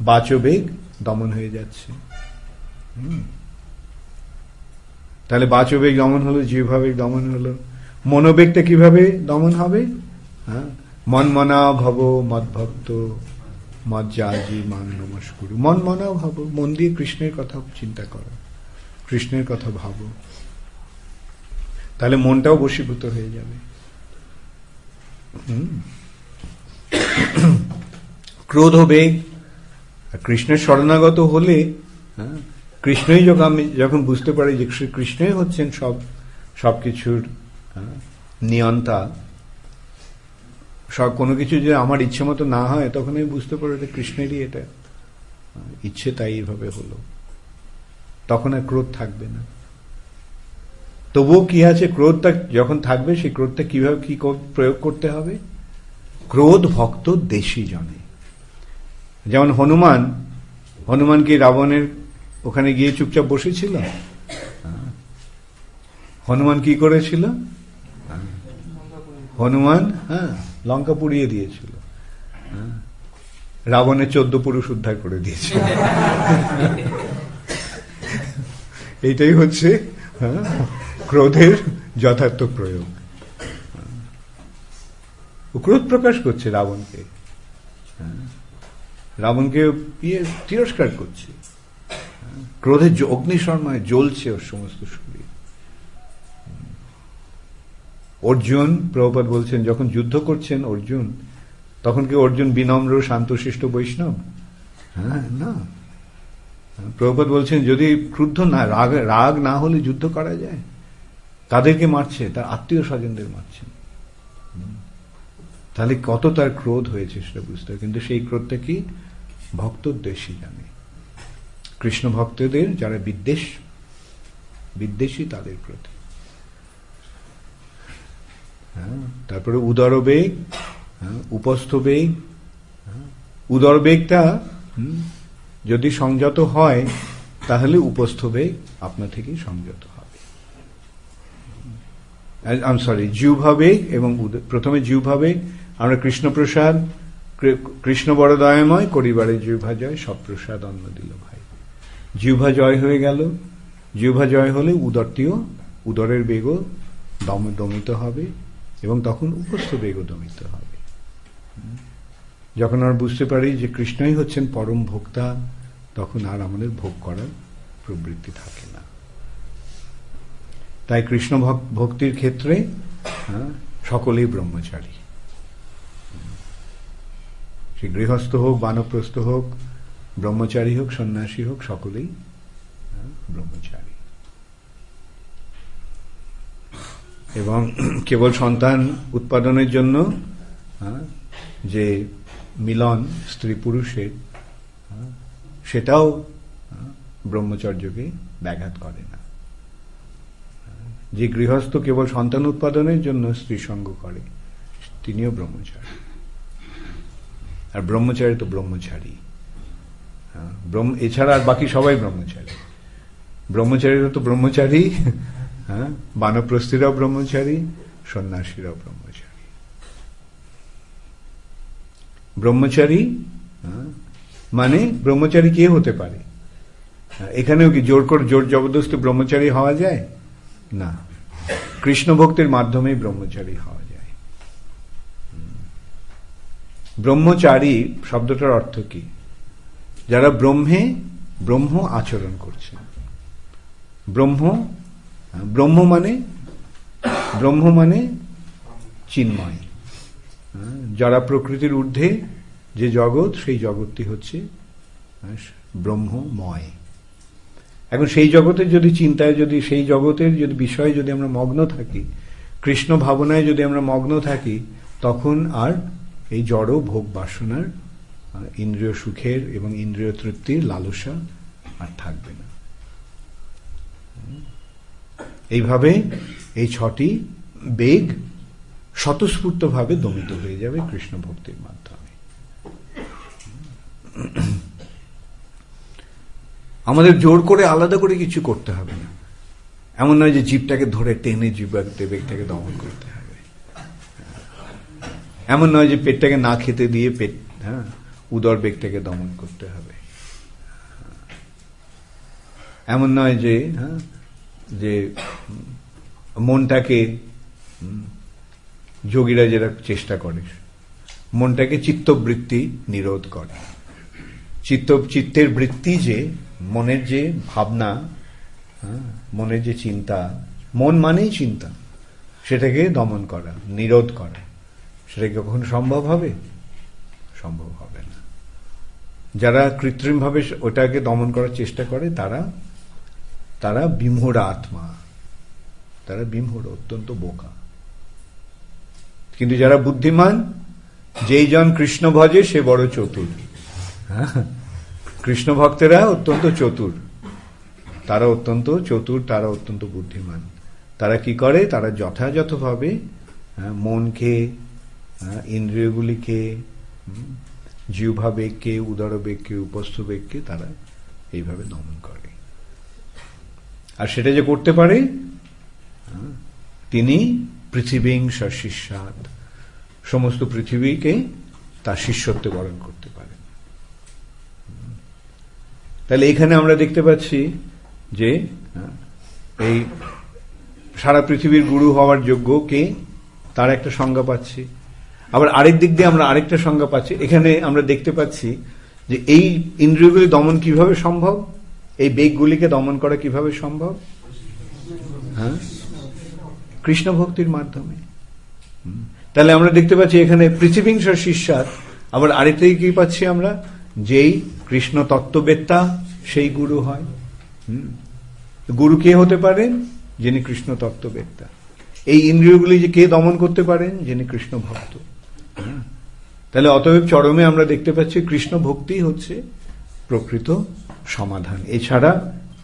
বাচবেগ দমন হয়ে যাচ্ছে। তাহলে বাচবেগ দমন হলো, জিহ্বাবেগ দমন হলো। মনোবেগটা কিভাবে দমন হবে? মন মনা ভব মদ্ভক্ত মজ্জাজি মান নমস্কুরু। মন মনা ভাব, মন দিয়ে কৃষ্ণের কথা চিন্তা করো, কৃষ্ণের কথা ভাবো, তাহলে মনটাও বশীভূত হয়ে যাবে। ক্রোধ বেগ, কৃষ্ণের শরণাগত হলে, কৃষ্ণই যখন বুঝতে পারি যে কৃষ্ণই হচ্ছেন সবকিছুর নিয়ন্তা, সব কোনো কিছু যে আমার ইচ্ছে মতো না হয়, তখন আমি বুঝতে পারো এটা কৃষ্ণেরই এটা ইচ্ছে, তাই এইভাবে হলো। তখন আর ক্রোধ থাকবে না। তবুও কি আছে, ক্রোধটা যখন থাকবে, সেই ক্রোধটা কিভাবে কি প্রয়োগ করতে হবে? ক্রোধ ভক্ত দেশি জনে। যেমন হনুমান কি রাবণের ওখানে গিয়ে চুপচাপ বসেছিল? হনুমান কি করেছিল? হনুমান লঙ্কা পুড়িয়ে দিয়েছিল, রাবণের 14 পুরুষ উদ্ধার করে দিয়েছিল। এইটাই হচ্ছে ক্রোধের যথার্থ প্রয়োগ। ক্রোধ প্রকাশ করছে রাবণকে তিরস্কার করছে। ক্রোধের অগ্নিশর্মায় জ্বলছে ওর সমস্ত শরীর। অর্জুন, প্রভুপাদ বলছেন, যখন যুদ্ধ করছেন অর্জুন, তখন কি অর্জুন বিনম্র শান্তশিষ্ট বৈষ্ণব? না। প্রভুপাদ বলছেন, যদি ক্রুদ্ধ না, রাগ না হলে যুদ্ধ করা যায়? কাদেরকে মারছে? তার আত্মীয় স্বজনদের মারছেন। তাহলে কত তার ক্রোধ হয়েছে সেটা বুঝতে হবে। কিন্তু সেই ক্রোধটা কি? ভক্তদ্বেষী জানে। কৃষ্ণ ভক্তদের যারা বিদ্বেষী তাদের প্রতি। তারপরে উদরবেগ, উপস্থ বেগ। উদরবেগটা যদি সংযত হয়, তাহলে উপস্থ বেগ আপনা থেকেই সংযত হবে। জিহ্বাবেগ এবং প্রথমে জিহ্বাবেগ। আমরা কৃষ্ণপ্রসাদ, কৃষ্ণ বড় দয়াময়, করিবারে জিহ্বা জয়, সব প্রসাদ অন্ন দিল ভাই। জিহ্বা জয় হয়ে গেল। জিহ্বা জয় হলে উদরের বেগও দমিত হবে, এবং তখন উপস্থ বেগও দমিত হবে। যখন আমরা বুঝতে পারি যে কৃষ্ণই হচ্ছেন পরম ভোক্তা, তখন আর আমাদের ভোগ করার প্রবৃত্তি থাকে না। তাই কৃষ্ণ ভক্তির ক্ষেত্রে সকলেই ব্রহ্মচারী। সে গৃহস্থ হোক, বানপ্রস্থ হোক, ব্রহ্মচারী হোক, সন্ন্যাসী হোক, সকলেই ব্রহ্মচারী। এবং কেবল সন্তান উৎপাদনের জন্য যে মিলন স্ত্রী পুরুষের, সেটাও ব্রহ্মচর্যকে ব্যাঘাত করে না। যে গৃহস্থ কেবল সন্তান উৎপাদনের জন্য স্ত্রী সঙ্গ করে, তিনিও ব্রহ্মচারী। আর ব্রহ্মচারী তো ব্রহ্মচারী, এছাড়া আর বাকি সবাই ব্রহ্মচারী। ব্রহ্মচারীরা তো ব্রহ্মচারী, বানপ্রস্থিরাও ব্রহ্মচারী, সন্ন্যাসীরাও ব্রহ্মচারী। ব্রহ্মচারী মানে ব্রহ্মচারী কে হতে পারে? এখানেও কি জোর জবরদস্তি ব্রহ্মচারী হওয়া যায়? না। কৃষ্ণ ভক্তির মাধ্যমে ব্রহ্মচারী হওয়া যায়। ব্রহ্মচারী শব্দটার অর্থ কি? যারা ব্রহ্ম আচরণ করছে। ব্রহ্ম মানে চিন্ময়। যারা প্রকৃতির ঊর্ধ্বে যে জগৎ, সেই জগৎটি হচ্ছে ব্রহ্মময়। এখন সেই জগতের যদি চিন্তায়, যদি সেই জগতের যদি বিষয়ে যদি আমরা মগ্ন থাকি, কৃষ্ণ ভাবনায় যদি আমরা মগ্ন থাকি, তখন আর এই জড় ভোগ বাসনার, ইন্দ্রিয় সুখের এবং ইন্দ্রিয় তৃপ্তির লালসা আর থাকবে না। এইভাবে এই 6টি বেগ স্বতঃস্ফূর্তভাবে দমিত হয়ে যাবে কৃষ্ণ ভক্তির মাধ্যমে। আমাদের জোর করে আলাদা করে কিছু করতে হবে না। এমন নয় যে জীবটাকে ধরে টেনে জিহ্বাতে বেগটাকে দমন করতে হবে। এমন নয় যে পেটটাকে না খেতে দিয়ে উদর বেগটাকে দমন করতে হবে। এমন নয় যে মনটাকে, যোগীরা যেটা চেষ্টা করে, মনটাকে চিত্তবৃত্তি নিরোধ করে। চিত্তের বৃত্তি, যে মনের যে ভাবনা, মনের যে চিন্তা, মন মানেই চিন্তা, সেটাকে দমন করা, নিরোধ করা, সেটা কখন সম্ভব হবে? সম্ভব হবে না। যারা কৃত্রিমভাবে ওটাকে দমন করার চেষ্টা করে, তারা বিমূঢ় আত্মা, তারা বিমূঢ়, অত্যন্ত বোকা। কিন্তু যারা বুদ্ধিমান, যেই জন কৃষ্ণ ভজে সে বড় চতুর। কৃষ্ণ ভক্তেরা অত্যন্ত চতুর, তারা অত্যন্ত চতুর, তারা অত্যন্ত বুদ্ধিমান। তারা কি করে, তারা যথাযথভাবে মনকে, ইন্দ্রিয়গুলিকে, জিহ্বা বেগকে, উদর বেগকে, উপস্থ বেগকে তারা এইভাবে দমন করে। আর সেটা যে করতে পারে, তিনি পৃথিবীং সশিষ্যাৎ, সমস্ত পৃথিবীকে তার শিষ্যত্বে বরণ করতে পারেন। তাহলে এখানে আমরা দেখতে পাচ্ছি যে এই সারা পৃথিবীর গুরু হওয়ার যোগ্য কে, তার একটা সংজ্ঞা পাচ্ছি। আবার আরেক দিক দিয়ে আমরা আরেকটা সংজ্ঞা পাচ্ছি। এখানে আমরা দেখতে পাচ্ছি যে এই ইন্দ্রিয়গুলি দমন কিভাবে সম্ভব, এই বেগগুলিকে দমন করা কিভাবে সম্ভব, কৃষ্ণ ভক্তির মাধ্যমে। তাহলে আমরা দেখতে পাচ্ছি এখানে পৃথিবীং সশিষ্যাৎ। আবার আরেকটাই কি পাচ্ছি আমরা, যেই কৃষ্ণ তত্ত্ববেত্তা সেই গুরু হয়। গুরু কে হতে পারেন, যিনি কৃষ্ণ তত্ত্ববেত্তা। এই ইন্দ্রিয়গুলি যে কে দমন করতে পারেন, যিনি কৃষ্ণ ভক্ত। তাহলে অতএব চরমে আমরা দেখতে পাচ্ছি কৃষ্ণ ভক্তি হচ্ছে প্রকৃত সমাধান, এছাড়া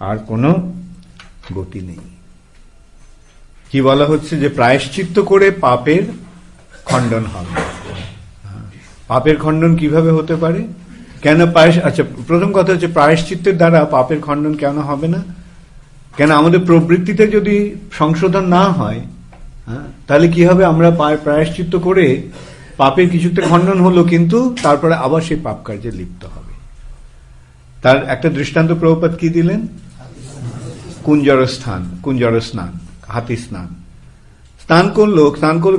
আর কোনো গতি নেই। কি বলা হচ্ছে, যে প্রায়শ্চিত্ত করে পাপের খণ্ডন হবে। পাপের খণ্ডন কিভাবে হতে পারে, কেন আচ্ছা, প্রথম কথা হচ্ছে প্রায়শ্চিত্তের দ্বারা পাপের খণ্ডন কেন হবে না? কেন আমাদের প্রবৃত্তিতে যদি সংশোধন না হয়, তাহলে কি হবে, আমরা প্রায়শ্চিত্ত করে পাপের কিছুতে খণ্ডন হলো, কিন্তু তারপরে আবার সেই পাপ কার্যে লিপ্ত হবে। তার একটা দৃষ্টান্ত প্রভুপাদ কি দিলেন, কুঞ্জর স্নান, হাতি স্নান। স্নান করলো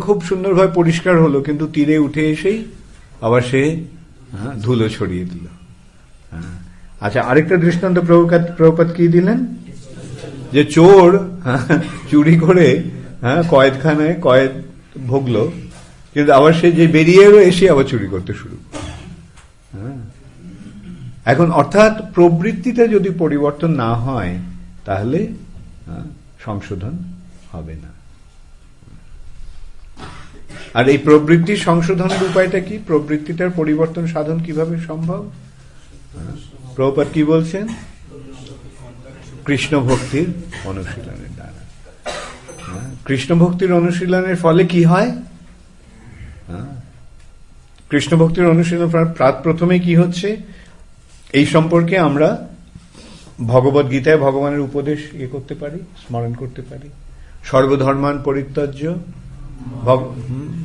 খুব সুন্দরভাবে পরিষ্কার হলো, কিন্তু তীরে উঠে এসেই আবার সে ধুলো ছড়িয়ে দিল। আচ্ছা, আরেকটা দৃষ্টান্ত প্রভুপাদ কি দিলেন, যে চোর চুরি করে কয়েদখানায় কয়েদ ভোগলো, কিন্তু আবার সে যে বেরিয়ে এলো এসে আবার চুরি করতে শুরু। এখন অর্থাৎ প্রবৃত্তিতে যদি পরিবর্তন না হয় তাহলে সংশোধন হবে না। আর এই প্রবৃত্তির সংশোধনের উপায়টা কি, প্রবৃত্তিটার পরিবর্তন সাধন কিভাবে সম্ভব? প্রভুপাদ কি বলছেন, কৃষ্ণ ভক্তির অনুশীলনের দ্বারা। কৃষ্ণ ভক্তির অনুশীলনের ফলে কি হয়, কৃষ্ণ ভক্তির অনুশীলন প্রথমে কি হচ্ছে, এই সম্পর্কে আমরা ভগবদ গীতায় ভগবানের উপদেশ করতে পারি, স্মরণ করতে পারি। সর্বধর্মান পরিত্যাজ্য,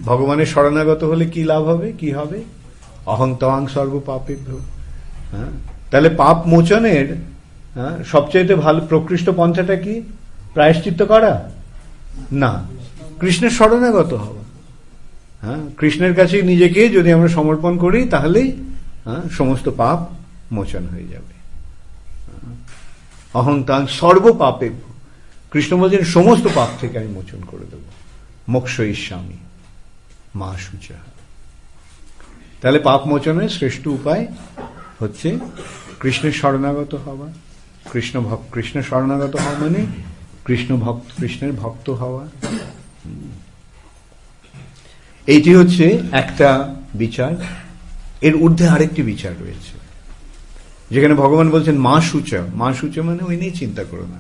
ভগবানের শরণাগত হলে কি লাভ হবে, কি হবে, অহং তহং সর্ব পাপেভ্য। তাহলে পাপ মোচনের সবচেয়ে ভালো প্রকৃষ্ট পন্থাটা কি, প্রায়শ্চিত্ত করা না, কৃষ্ণের শরণাগত হওয়া। কৃষ্ণের কাছে নিজেকে যদি আমরা সমর্পণ করি তাহলেই সমস্ত পাপ মোচন হয়ে যাবে। অহং তহং সর্ব পাপেভ্য, কৃষ্ণ বলছেন সমস্ত পাপ থেকে আমি মোচন করে দেব, মোক্ষয়িষ্যামি মা শুচা। তাহলে পাপ মোচনের শ্রেষ্ঠ উপায় হচ্ছে কৃষ্ণের শরণাগত হওয়া। কৃষ্ণ শরণাগত হওয়া মানে কৃষ্ণের ভক্ত হওয়া। এইটি হচ্ছে একটা বিচার। এর ঊর্ধ্বে আরেকটি বিচার রয়েছে, যেখানে ভগবান বলছেন মা শুচা। মা শুচা মানে ওই নিয়ে চিন্তা করো না,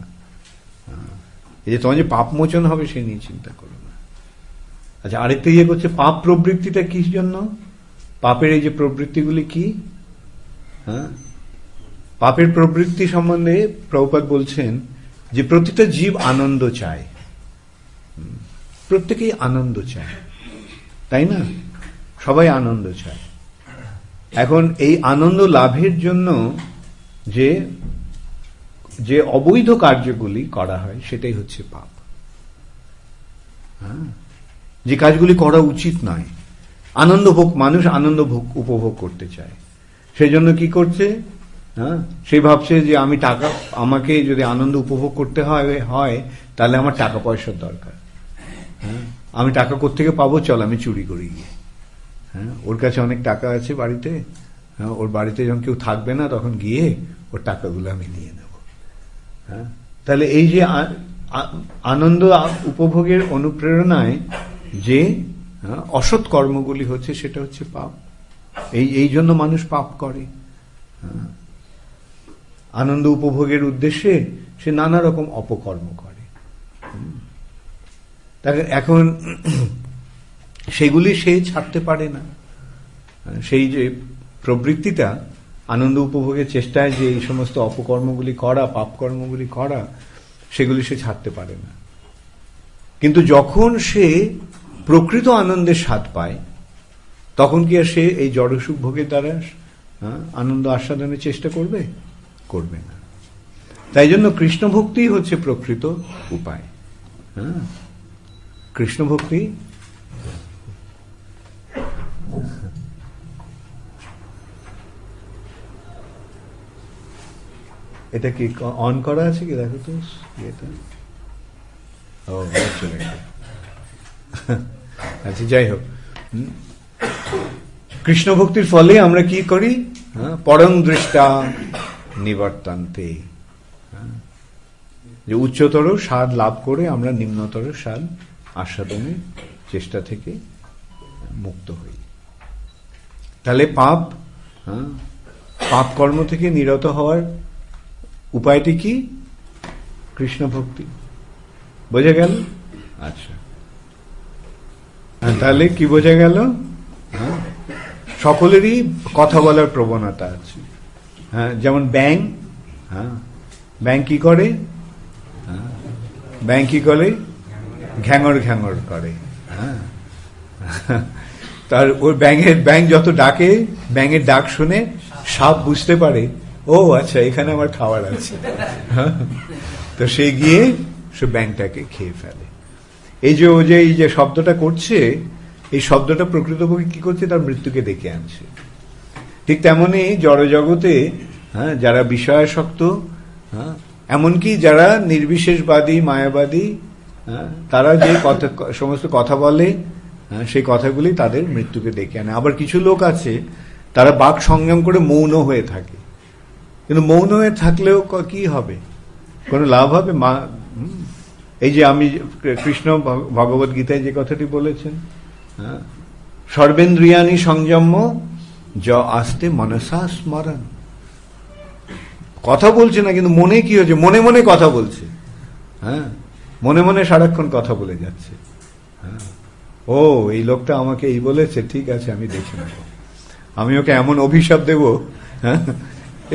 এই যে তোমার যে পাপ মোচন হবে সেই নিয়ে চিন্তা করো না। আচ্ছা, আরেকটা ইয়ে করছে, পাপ প্রবৃত্তিটা কি জন্য, পাপের এই যে প্রবৃত্তিগুলি কি, পাপের প্রবৃত্তি সম্বন্ধে প্রভুপাদ বলছেন যে প্রতিটা জীব আনন্দ চায়, প্রত্যেকেই আনন্দ চায়, তাই না? সবাই আনন্দ চায়। এখন এই আনন্দ লাভের জন্য যে অবৈধ কার্যগুলি করা হয় সেটাই হচ্ছে পাপ। যে কাজগুলি করা উচিত নয়, মানুষ আনন্দ উপভোগ করতে চায়, সেই জন্য কি করছে, সে ভাবছে যে আমাকে যদি আনন্দ উপভোগ করতে হয় তাহলে আমার টাকা পয়সার দরকার। আমি টাকা কোত্থেকে পাবো, চল আমি চুরি করি গিয়ে। ওর কাছে অনেক টাকা আছে বাড়িতে, ওর বাড়িতে যখন কেউ থাকবে না তখন গিয়ে ওর টাকাগুলো আমি নিয়ে নেব। তাহলে এই যে আনন্দ উপভোগের অনুপ্রেরণায় যে অসৎ কর্মগুলি হচ্ছে, সেটা হচ্ছে পাপ। এই জন্য মানুষ পাপ করে। আনন্দ উপভোগের উদ্দেশ্যে সে নানা রকম অপকর্ম করে। এখন সেগুলি সে ছাড়তে পারে না। সেই যে প্রবৃত্তিটা আনন্দ উপভোগের চেষ্টায় যে এই সমস্ত অপকর্মগুলি করা, পাপ কর্মগুলি করা, সেগুলি সে ছাড়তে পারে না। কিন্তু যখন সে প্রকৃত আনন্দের স্বাদ পায়, তখন কি আর সে এই জড়সুখ ভোগের দ্বারা আনন্দ আস্বাদনের চেষ্টা করবে? করবে না। তাই জন্য কৃষ্ণ ভক্তি হচ্ছে প্রকৃত উপায়। কৃষ্ণ ভক্তি এটা কি অন করা আছে কি? দেখো তো এটা। ও চলে গেল। আচ্ছা, যাই হোক, কৃষ্ণ ভক্তির ফলে আমরা কি করি? পরং দৃষ্টা নিবর্তন্তে, যে উচ্চতর স্বাদ লাভ করে আমরা নিম্নতর স্বাদ আস্বাদনের চেষ্টা থেকে মুক্ত হই। তাহলে পাপ কর্ম থেকে নিরত হওয়ার উপায়টি কি? কৃষ্ণ ভক্তি। বোঝা গেল? আচ্ছা, তাহলে কি বোঝা গেল? সকলেরই কথা বলার প্রবণতা আছে। যেমন ব্যাঙ, ব্যাঙ কি করে? ব্যাঙ কি করে? ঘ্যাঙর ঘ্যাঙর করে। তার ওই ব্যাঙ যত ডাকে, ব্যাঙের ডাক শুনে সাপ বুঝতে পারে, ও আচ্ছা, এখানে আমার খাবার আছে। তো সে গিয়ে সে ব্যাঙটাকে খেয়ে ফেলে। এই যে ও যে এই যে শব্দটা করছে, এই শব্দটা প্রকৃতপক্ষে কি করছে? তার মৃত্যুকে ডেকে আনছে। ঠিক তেমনি জড়জগতে যারা বিষয়াসক্ত, এমনকি যারা নির্বিশেষবাদী, মায়াবাদী, তারা যে সমস্ত কথা বলে, সেই কথাগুলি তাদের মৃত্যুকে ডেকে আনে। আবার কিছু লোক আছে, তারা বাক সংযম করে মৌন হয়ে থাকে। কিন্তু মৌন হয়ে থাকলেও কি হবে? কোনো লাভ হবে? এই যে আমি কৃষ্ণ ভগবত গীতায় যে কথাটি বলেছেন, সর্বেন্দ্রিয়ানি সংযম য আস্তে মনসা স্মরণ। কথা বলছে না, কিন্তু মনে কি হচ্ছে? মনে মনে কথা বলছে। মনে মনে সারাক্ষণ কথা বলে যাচ্ছে। ও, এই লোকটা আমাকে এই বলেছে, ঠিক আছে, আমি দেখে নেব, আমি ওকে এমন অভিশাপ দেব।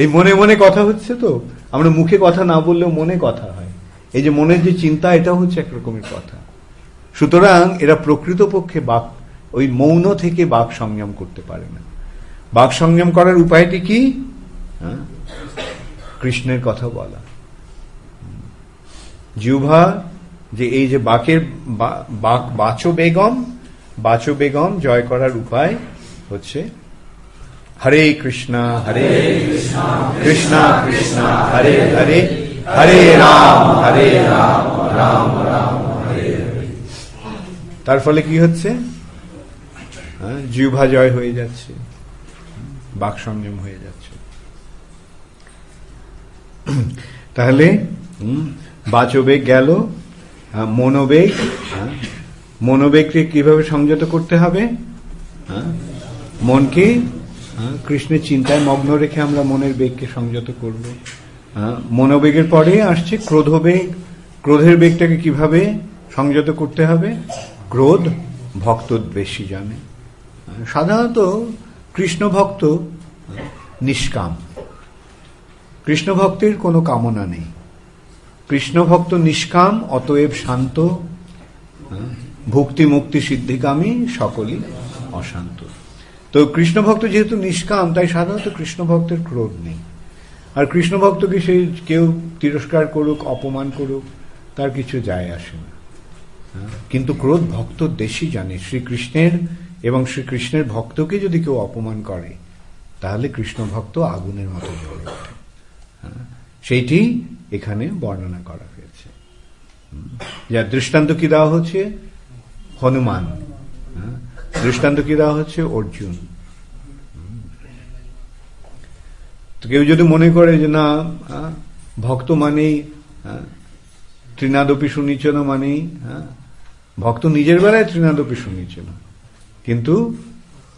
এই মনে মনে কথা হচ্ছে। তো আমরা মুখে কথা না বললেও মনে কথা হয়। এই যে মনের যে চিন্তা, এটা হচ্ছে একরকমের কথা। সুতরাং এরা প্রকৃতপক্ষে ওই মৌন থেকে বাক সংযম করতে পারে না। বাক সংযম করার উপায়টি কি? কৃষ্ণের কথা বলা। জিহ্বা যে এই যে বাচো বেগম জয় করার উপায় হচ্ছে হরে কৃষ্ণ হরে কৃষ্ণ কৃষ্ণ হরে হরে, হরে রাম রাম রাম হরে হরে। তার ফলে কি হচ্ছে? জিহ্বা জয় হয়ে যাচ্ছে, বাক সংযম হয়ে যাচ্ছে। তাহলে বাচবেগ গেল, মনোবেগকে কিভাবে সংযত করতে হবে? মনকে কৃষ্ণের চিন্তায় মগ্ন রেখে আমরা মনের বেগকে সংযত করব। মনোবেগের পরে আসছে ক্রোধবেগ। ক্রোধের বেগটাকে কিভাবে সংযত করতে হবে? ক্রোধ ভক্তদ্বেষী জানে। সাধারণত কৃষ্ণ ভক্ত নিষ্কাম, কৃষ্ণ ভক্তের কোনো কামনা নেই। কৃষ্ণ ভক্ত নিষ্কাম, অতএব শান্ত, ভক্তি মুক্তি সিদ্ধিকামী, সকলই অশান্ত। তো কৃষ্ণ ভক্ত যেহেতু নিষ্কাম, তাই সাধারণত কৃষ্ণ ভক্তের ক্রোধ নেই। আর কৃষ্ণ ভক্তকে সে কেউ তিরস্কার করুক, অপমান করুক, তার কিছু যায় আসে না। কিন্তু ক্রোধ ভক্ত দেশই জানে। শ্রীকৃষ্ণের এবং শ্রীকৃষ্ণের ভক্তকে যদি কেউ অপমান করে, তাহলে কৃষ্ণ ভক্ত আগুনের মতো জ্বলে ওঠে। সেইটি এখানে বর্ণনা করা হয়েছে। যার দৃষ্টান্ত কি দেওয়া হচ্ছে? হনুমান। দৃষ্টান্ত কি দেওয়া হচ্ছে? অর্জুন। তো কেউ যদি মনে করে যে না, ভক্ত মানেই তৃণাদপি শুনিছ না, মানেই ভক্ত নিজের বেলায় তৃণাদপি শুনিছ না, কিন্তু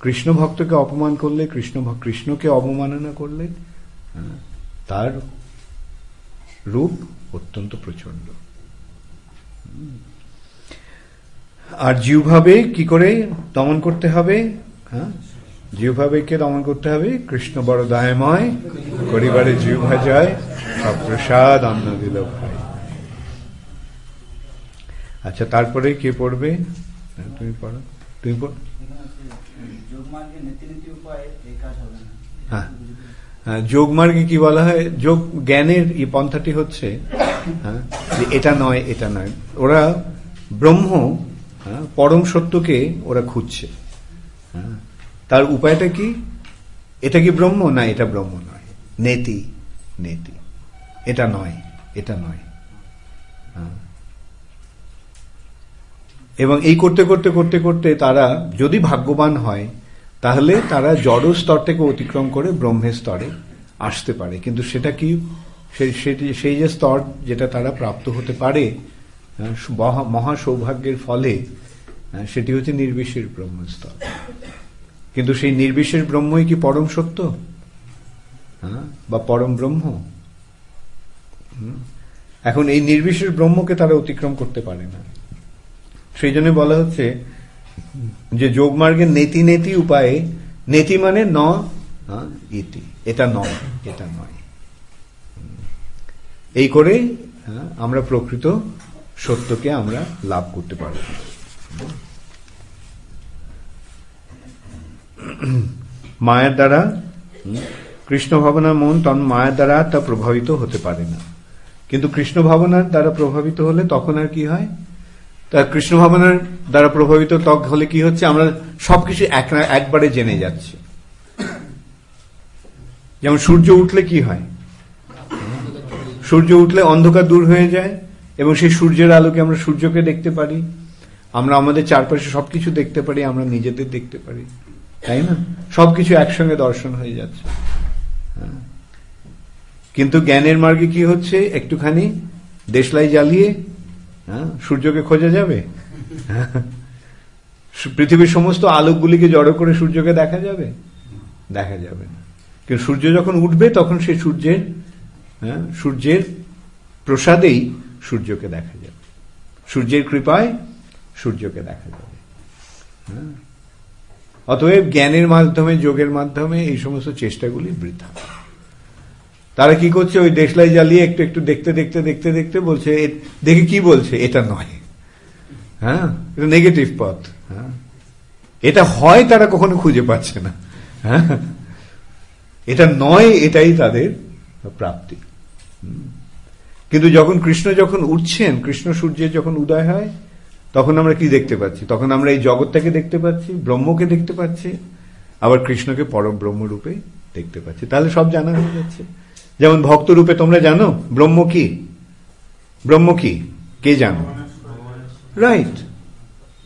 কৃষ্ণ ভক্তকে অপমান করলে, কৃষ্ণকে অবমাননা করলে তার রূপ অত্যন্ত প্রচন্ড। আর জিহ্বাবে কি করে দমন করতে হবে? জিহ্বাবেগকে দমন করতে হবে। কৃষ্ণ বড় দয়াময়, করিবারে জিহ্বা যায়, সব প্রসাদ অন্ন দিল ভাই। আচ্ছা, তারপরে কে পড়বে? তুমি পড়ো, তুমি পড়ো। হ্যাঁ, যোগমার্গে কি বলা হয়? যোগ জ্ঞানের এই পন্থাটি হচ্ছে এটা নয়, এটা নয়। ওরা ব্রহ্ম, পরম সত্যকে ওরা খুঁজছে। তার উপায়টা কি? এটা কি ব্রহ্ম? না, এটা ব্রহ্ম নয়। নেতি নেতি, এটা নয়, এটা নয়। এবং এই করতে করতে করতে করতে তারা যদি ভাগ্যবান হয়, তাহলে তারা জড় স্তর থেকে অতিক্রম করে ব্রহ্মের স্তরে আসতে পারে। কিন্তু সেটা কি? সেই যে স্তর যেটা তারা প্রাপ্ত হতে পারে মহা সৌভাগ্যের ফলে, সেটি হচ্ছে নির্বিশেষ ব্রহ্মস্তর। কিন্তু সেই নির্বিশেষ ব্রহ্মই কি পরম সত্য বা পরম ব্রহ্ম? এখন এই নির্বিশেষ ব্রহ্মকে তারা অতিক্রম করতে পারে না। সেই জন্য বলা হচ্ছে যে যোগমার্গের নেতি নেতি উপায়ে, নেতি মানে ন ইতি, এটা নয়, এটা নয়। এই করে আমরা প্রকৃত সত্যকে আমরা লাভ করতে পারব। মায়ের দ্বারা কৃষ্ণ ভাবনার মন তখন মায়ের দ্বারা তা প্রভাবিত হতে পারে না। কিন্তু কৃষ্ণ ভাবনার দ্বারা প্রভাবিত হলে তখন আর কি হয়? তা কৃষ্ণ ভাবনার দ্বারা প্রভাবিত হলে কি হচ্ছে? আমরা সবকিছু একবারে জেনে যাচ্ছি। যেমন সূর্য উঠলে কি হয়? সূর্য উঠলে অন্ধকার দূর হয়ে যায় এবং সেই সূর্যের আলোকে আমরা সূর্যকে দেখতে পারি, আমরা আমাদের চারপাশে সবকিছু দেখতে পারি, আমরা নিজেদের দেখতে পারি, তাই না? সবকিছু একসঙ্গে দর্শন হয়ে যাচ্ছে। কিন্তু জ্ঞানের মার্গে কি হচ্ছে? একটুখানি দেশলাই জ্বালিয়ে সূর্যকে খোঁজা যাবে? পৃথিবীর সমস্ত আলোকগুলিকে জড়ো করে সূর্যকে দেখা যাবে? দেখা যাবে না। কিন্তু সূর্য যখন উঠবে তখন সেই সূর্যের প্রসাদেই সূর্যকে দেখা যাবে, সূর্যের কৃপায় সূর্যকে দেখা যাবে। অতএব জ্ঞানের মাধ্যমে, যোগের মাধ্যমে এই সমস্ত চেষ্টাগুলি বৃথা। তারা কি করছে? ওই দেশলাই জ্বালিয়ে একটু একটু দেখতে দেখতে দেখতে দেখতে বলছে, দেখে কি বলছে? এটা নয়। এটা নেগেটিভ পথ। এটা হয় তারা কখনো খুঁজে পাচ্ছে না। এটা নয়, এটাই তাদের প্রাপ্তি। কিন্তু যখন কৃষ্ণ যখন উঠছেন, কৃষ্ণ সূর্যের যখন উদয় হয়, তখন আমরা কি দেখতে পাচ্ছি? তখন আমরা এই জগৎটাকে দেখতে পাচ্ছি, ব্রহ্মকে দেখতে পাচ্ছি, আবার কৃষ্ণকে পরম ব্রহ্মরূপে দেখতে পাচ্ছি। তাহলে সব জানা হয়ে যাচ্ছে। যেমন ভক্ত রূপে তোমরা জানো ব্রহ্ম কি? ব্রহ্ম কি? কে জানো? রাইট।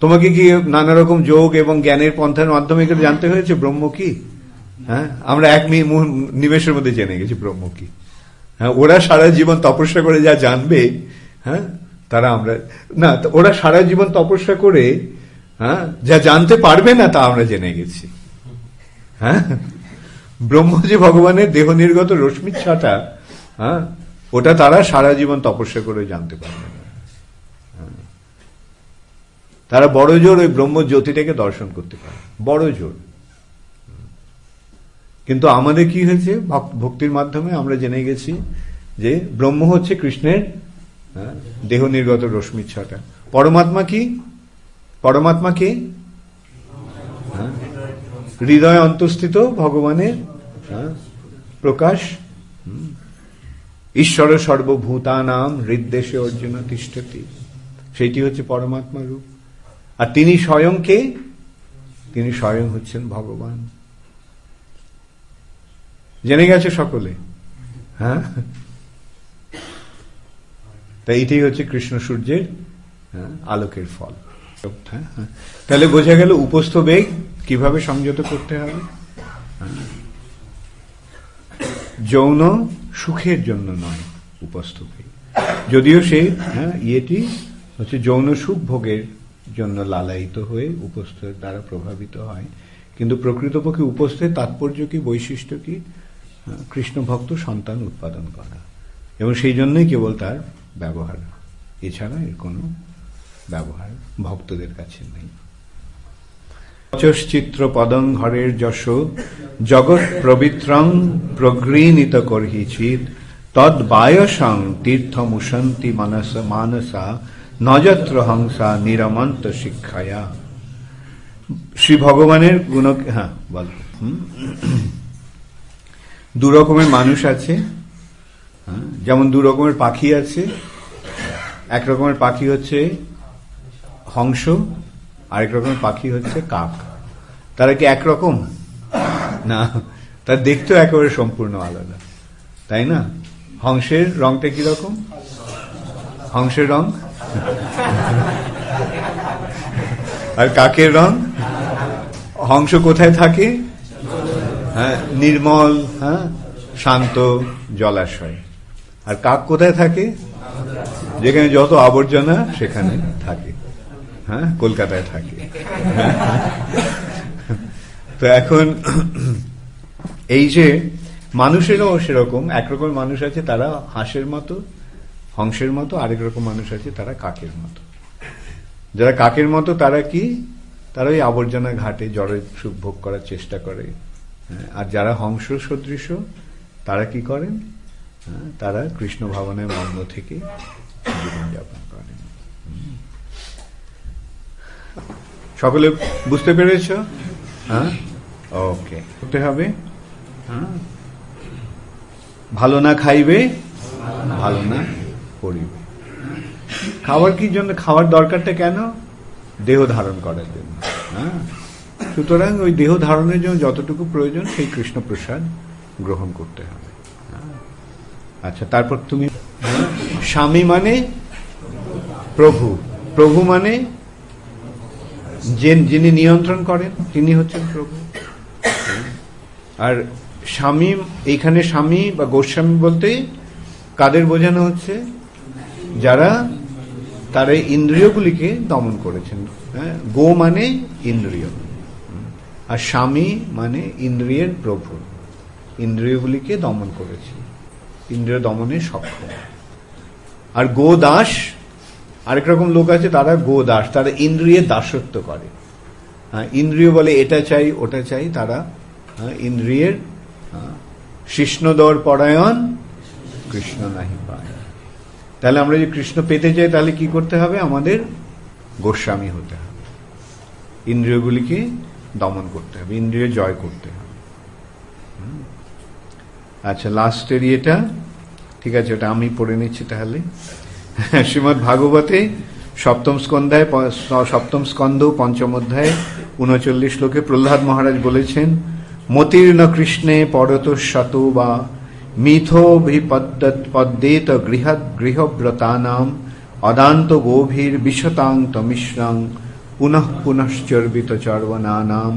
তোমাকে কি নানা রকম যোগ এবং জ্ঞানের পন্থার মাধ্যমে জানতে হয়েছে ব্রহ্ম কি? আমরা এক নিমেষের মধ্যে জেনে গেছি ব্রহ্ম কি। ওরা সারা জীবন তপস্যা করে যা জানবে, তারা আমরা না, ওরা সারা জীবন তপস্যা করে যা জানতে পারবে না তা আমরা জেনে গেছি। ব্রহ্ম যে ভগবানের দেহ নির্গত রশ্মির ছাটা, ওটা তারা সারা জীবন তপস্যা করে জানতে পারবে না। তারা বড় জোর ওই ব্রহ্ম জ্যোতিটাকে দর্শন করতে পারে, বড় জোর। কিন্তু আমাদের কি হয়েছে? ভক্তির মাধ্যমে আমরা জেনে গেছি যে ব্রহ্ম হচ্ছে কৃষ্ণের দেহ নির্গত রশ্মির ছাটা। পরমাত্মা কি? পরমাত্মা কে? হৃদয় অন্তঃস্থিত ভগবানের প্রকাশ। ঈশ্বর সর্বভূতানাম হৃদ্দেশে অর্জুন তিষ্ঠতি, সেইটি হচ্ছে পরমাত্মা রূপ। আর তিনি স্বয়ং কে? তিনি স্বয়ং হচ্ছেন ভগবান। জেনে গেছে সকলে? তাই এটাই হচ্ছে কৃষ্ণ সূর্যের আলোকের ফল। তাহলে বোঝা গেল উপস্থ বেগ কিভাবে সংযত করতে হবে। যৌন সুখের জন্য নয় উপস্থ বেগ, যদিও সেই ইয়েটি হচ্ছে যৌন সুখ ভোগের জন্য লালায়িত হয়ে উপস্থের দ্বারা প্রভাবিত হয়, কিন্তু প্রকৃতপক্ষে উপস্থের তাৎপর্য কি, বৈশিষ্ট্য কি? কৃষ্ণ ভক্ত সন্তান উৎপাদন করা, এবং সেই জন্যই কেবল তার ব্যবহার, এছাড়া এর কোনো ব্যবহার ভক্তদের কাছে নেই। চিত্র পদং হরের যশ জগৎ পবিত্রং প্রগৃহীত করহিচিত তদ বায়সং তীর্থমুসন্তি মানসা নযত্র হংসা নিরমন্ত শিক্ষায়া। শ্রী ভগবানের গুণ, হ্যাঁ বল। দু রকমের মানুষ আছে, যেমন দু রকমের পাখি আছে। এক রকমের পাখি হচ্ছে হংস, আরেক রকমের পাখি হচ্ছে কাক। তারা কি একরকম? না, তার দেখতেও একেবারে সম্পূর্ণ আলাদা, তাই না? হংসের রংটা কি রকম? হংসের রং আর কাকের রং। হংস কোথায় থাকে? হ্যাঁ, নির্মল, হ্যাঁ, শান্ত জলাশয়। আর কাক কোথায় থাকে? যেখানে যত আবর্জনা সেখানে থাকে। হ্যাঁ, কলকাতায় থাকে। তো এখন এই যে মানুষেরও সেরকম, একরকম মানুষ আছে তারা হাঁসের মতো, হংসের মতো, আরেক রকম মানুষ আছে তারা কাকের মতো। যারা কাকের মতো তারা কি? তারা ওই আবর্জনা ঘাটে জড়ের সুখ ভোগ করার চেষ্টা করে। আর যারা হংস সদৃশ তারা কি করেন? তারা কৃষ্ণ ভাবনায় মগ্ন থেকে জীবনযাপন করেন। সকলে বুঝতে পেরেছ? হ্যাঁ, ওকে। করতে হবে, ভালো না খাইবে, ভালো না করিবে। খাবার কি জন্য? খাওয়ার দরকারটা কেন? দেহ ধারণ করার জন্য। হ্যাঁ, সুতরাং ওই দেহ ধারণের জন্য যতটুকু প্রয়োজন সেই কৃষ্ণ প্রসাদ গ্রহণ করতে হবে। আচ্ছা, তারপর তুমি স্বামী মানে প্রভু, প্রভু মানে যিনি নিয়ন্ত্রণ করেন তিনি হচ্ছেন প্রভু। আর স্বামী, এইখানে স্বামী বা গোস্বামী বলতে কাদের বোঝানো হচ্ছে? যারা তারা ইন্দ্রিয়গুলিকে দমন করেছেন। হ্যাঁ, গো মানে ইন্দ্রিয়, আর স্বামী মানে ইন্দ্রিয়ের প্রভু, ইন্দ্রিয়গুলিকে দমন করেছে, ইন্দ্রিয় দমনে সক্ষম। আর গো দাস, আরেক রকম লোক আছে তারা গো দাস, তারা ইন্দ্রিয়ের দাসত্ব করে। হ্যাঁ, ইন্দ্রিয় বলে এটা চাই ওটা চাই, তারা ইন্দ্রিয়ের কৃষ্ণদর পরায়ণ কৃষ্ণ নাহি পায়। তাহলে আমরা যদি কৃষ্ণ পেতে চাই তাহলে কি করতে হবে? আমাদের গোস্বামী হতে হবে, ইন্দ্রিয়গুলিকে দমন করতে হবে, ইন্দ্রিয় জয় করতে হবে। আচ্ছা, লাস্টের ইয়েটা ঠিক আছে, ওটা আমি পড়ে নিচ্ছি তাহলে। শ্রীমদ্ ভাগবতে সপ্তম স্কন্ধ পঞ্চম অধ্যায় 39 শ্লোকে প্রহ্লাদ মহারাজ বলেছেন, মতির্ন কৃষ্ণে পরতঃশত বা মিথোভিপদ্যেত গৃহব্রতানাম অদান্ত গভীর বিশতান্ত মিশ্রং পুনঃ পুনশ্চর্বিত চর্বনানাম।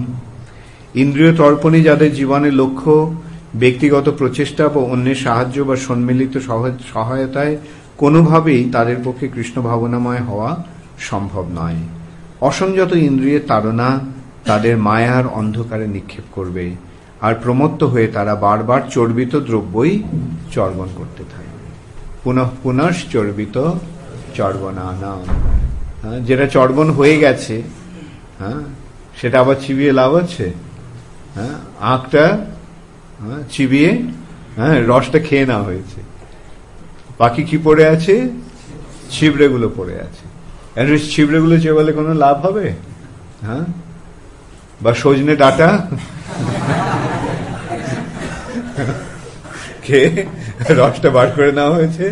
ইন্দ্রিয় তর্পণই যাদের জীবনের লক্ষ্য, ব্যক্তিগত প্রচেষ্টা বা অন্যের সাহায্য বা সম্মিলিত সহায়তায় কোনোভাবেই তাদের পক্ষে কৃষ্ণ ভাবনাময় হওয়া সম্ভব নয়। অসংযত ইন্দ্রিয়ের তাড়না তাদের মায়ার অন্ধকারে নিক্ষেপ করবে, আর প্রমত্ত হয়ে তারা বারবার চর্বিত দ্রব্যই চর্বণ করতে থাকবে। পুনঃ পুনশ্চর্বিত চর্বনানাম। যেটা চর্বণ হয়ে গেছে, হ্যাঁ, সেটা আবার চিবিয়ে লাভ আছে? হ্যাঁ, আখটা চিবিয়ে, হ্যাঁ, রসটা খেয়ে নেওয়া হয়েছে, বাকি কি পড়ে আছে? ছিবড়েগুলো পড়ে আছে। ছিবড়েগুলো চেয়ে কোনো লাভ হবে? হ্যাঁ, বা সজনে ডাটা খেয়ে রসটা বার করে নেওয়া হয়েছে,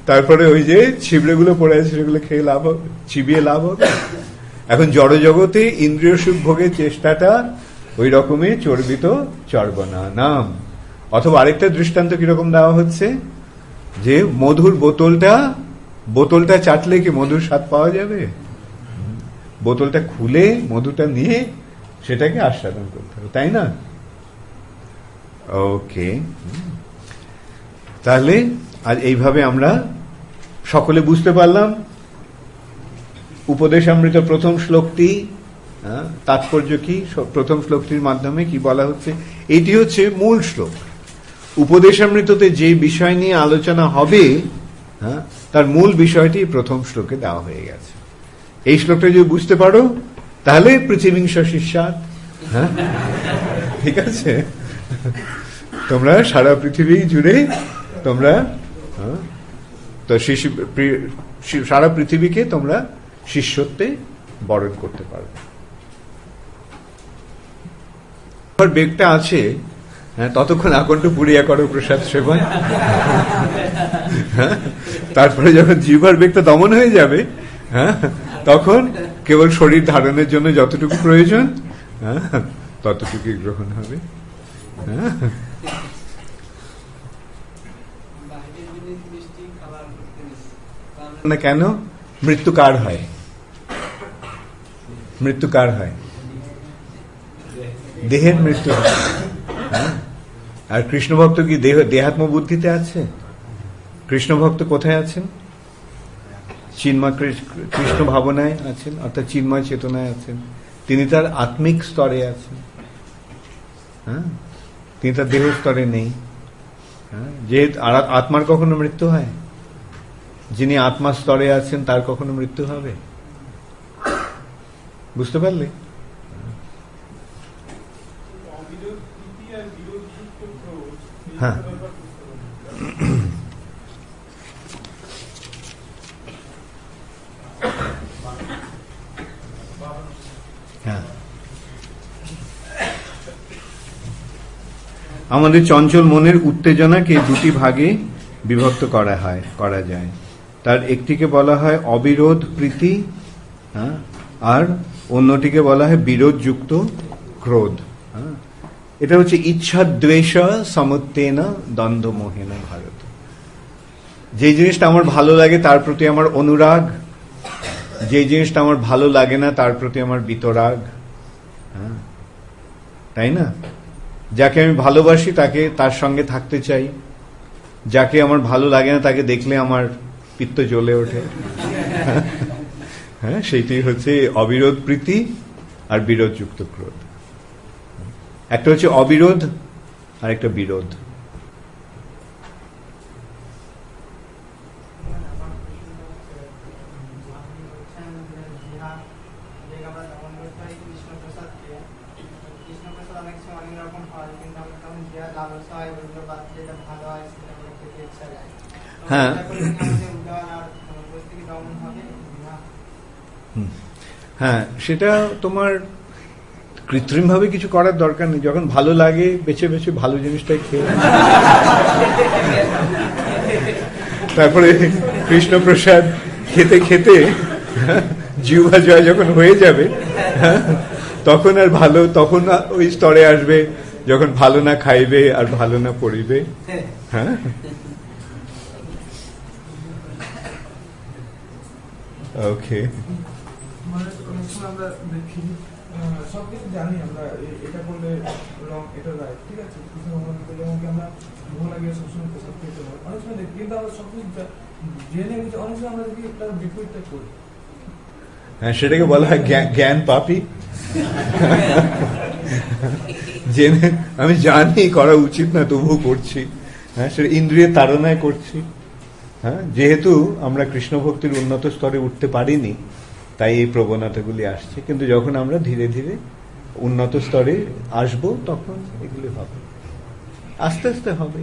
তারপরে ওই যে ছিবড়েগুলো পড়ে আছে সেগুলো খেয়ে লাভ হবে, চিবিয়ে লাভ হবে? এখন জড় জগতে ইন্দ্রিয় সুখ ভোগের চেষ্টাটা ওই রকমই চর্বিত চর্বনা নাম। অথবা আরেকটা দৃষ্টান্ত কিরকম দেওয়া হচ্ছে, যে মধুর বোতলটা চাটলে কি মধুর স্বাদ পাওয়া যাবে? বোতলটা খুলে মধুটা নিয়ে সেটাকে আস্বাদন করতে হবে, তাই না? ওকে, তাহলে আজ এইভাবে আমরা সকলে বুঝতে পারলাম উপদেশামৃত প্রথম শ্লোকটি তাৎপর্য কি, প্রথম শ্লোকটির মাধ্যমে কি বলা হচ্ছে, এটি হচ্ছে মূল শ্লোক। উপদেশামৃততে যে বিষয় নিয়ে আলোচনা হবে তার মূল বিষয়টি প্রথম শ্লোকে দেওয়া হয়ে গেছে। এই শ্লোকটা যদি বুঝতে পারো তাহলে পৃথিবীংশ শিষ্যাৎ, ঠিক আছে, তোমরা সারা পৃথিবী জুড়ে তোমরা তো সারা পৃথিবীকে তোমরা শিষ্যত্বে বরণ করতে পারবে। বেগটা আছে, ততক্ষণ আকণ্ঠ পুরিয়া করো প্রসাদ সেবায়, তারপরে যখন জিহ্বার বেগটা দমন হয়ে যাবে, তখন কেবল শরীর ধারণের জন্য যতটুকু প্রয়োজন ততটুকুই গ্রহণ হবে। না কেন? মৃত্যু কার হয়? মৃত্যু কার হয়? দেহের মৃত্যু হয়। আর কৃষ্ণ ভক্ত কি দেহাত্ম বুদ্ধিতে আছে? কৃষ্ণ ভক্ত কোথায় আছেন? চিন্ময় কৃষ্ণ ভাবনায় আছেন, অর্থাৎ চিন্ময় চেতনায় আছেন। তিনি তার আত্মিক স্তরে আছেন, তিনি তার দেহ স্তরে নেই। যে আত্মার কখনো মৃত্যু হয়? যিনি আত্মা স্তরে আছেন তার কখনো মৃত্যু হবে? বুঝতে পারলে? হ্যাঁ, আমাদের চঞ্চল মনের উত্তেজনাকে দুটি ভাগে বিভক্ত করা যায়। তার একটিকে বলা হয় অবিরোধ প্রীতি, আর অন্যটিকে বলা হয় বিরোধযুক্ত ক্রোধ। এটা হচ্ছে ইচ্ছা দ্বেষ সমুত্তেন দ্বন্দ্ব মোহেন ভারত। যে জিনিসটা আমার ভালো লাগে তার প্রতি আমার অনুরাগ, যে জিনিসটা আমার ভালো লাগে না তার প্রতি আমার বিতরাগ, তাই না? যাকে আমি ভালোবাসি তার সঙ্গে থাকতে চাই, যাকে আমার ভালো লাগে না তাকে দেখলে আমার পিত্ত জ্বলে ওঠে। সেইটাই হচ্ছে অবিরোধ প্রীতি আর বিরোধযুক্ত ক্রোধ। একটা হচ্ছে অবিরোধ আর একটা বিরোধ। হ্যাঁ, হ্যাঁ, সেটা তোমার কৃত্রিম ভাবে কিছু করার দরকার নেই। যখন ভালো লাগে বেছে বেছে ভালো জিনিসটাই খেয়ে, তারপরে কৃষ্ণ প্রসাদ খেতে খেতে জিহ্বা জয় যখন হয়ে যাবে, তখন আর ভালো, তখন ওই স্তরে আসবে যখন ভালো না খাইবে আর ভালো না পড়িবে। হ্যাঁ, ওকে। আমরা দেখি সবকিছু জানি, আমরা এটা করলে রং, এটা রাইট, ঠিক আছে, কিছু আমরা ভুল লাগিয়ে সবসময় প্রসাদ খেতে হয়, অনেক সময় দেখি, কিন্তু আমরা সবকিছু জেনে গেছি, অনেক সময় আমরা দেখি তার বিপরীতটা করি। হ্যাঁ, সেটাকে বলা হয় জ্ঞান পাপী। জেনে আমি জানি করা উচিত না, তবুও করছি। হ্যাঁ, সেটা ইন্দ্রিয়ের তাড়নায় করছি। হ্যাঁ, যেহেতু আমরা কৃষ্ণ ভক্তির উন্নত স্তরে উঠতে পারিনি তাই এই প্রবণতাগুলি আসছে, কিন্তু যখন আমরা ধীরে ধীরে উন্নত স্তরে আসব তখন এগুলি হবে, আস্তে আস্তে হবে।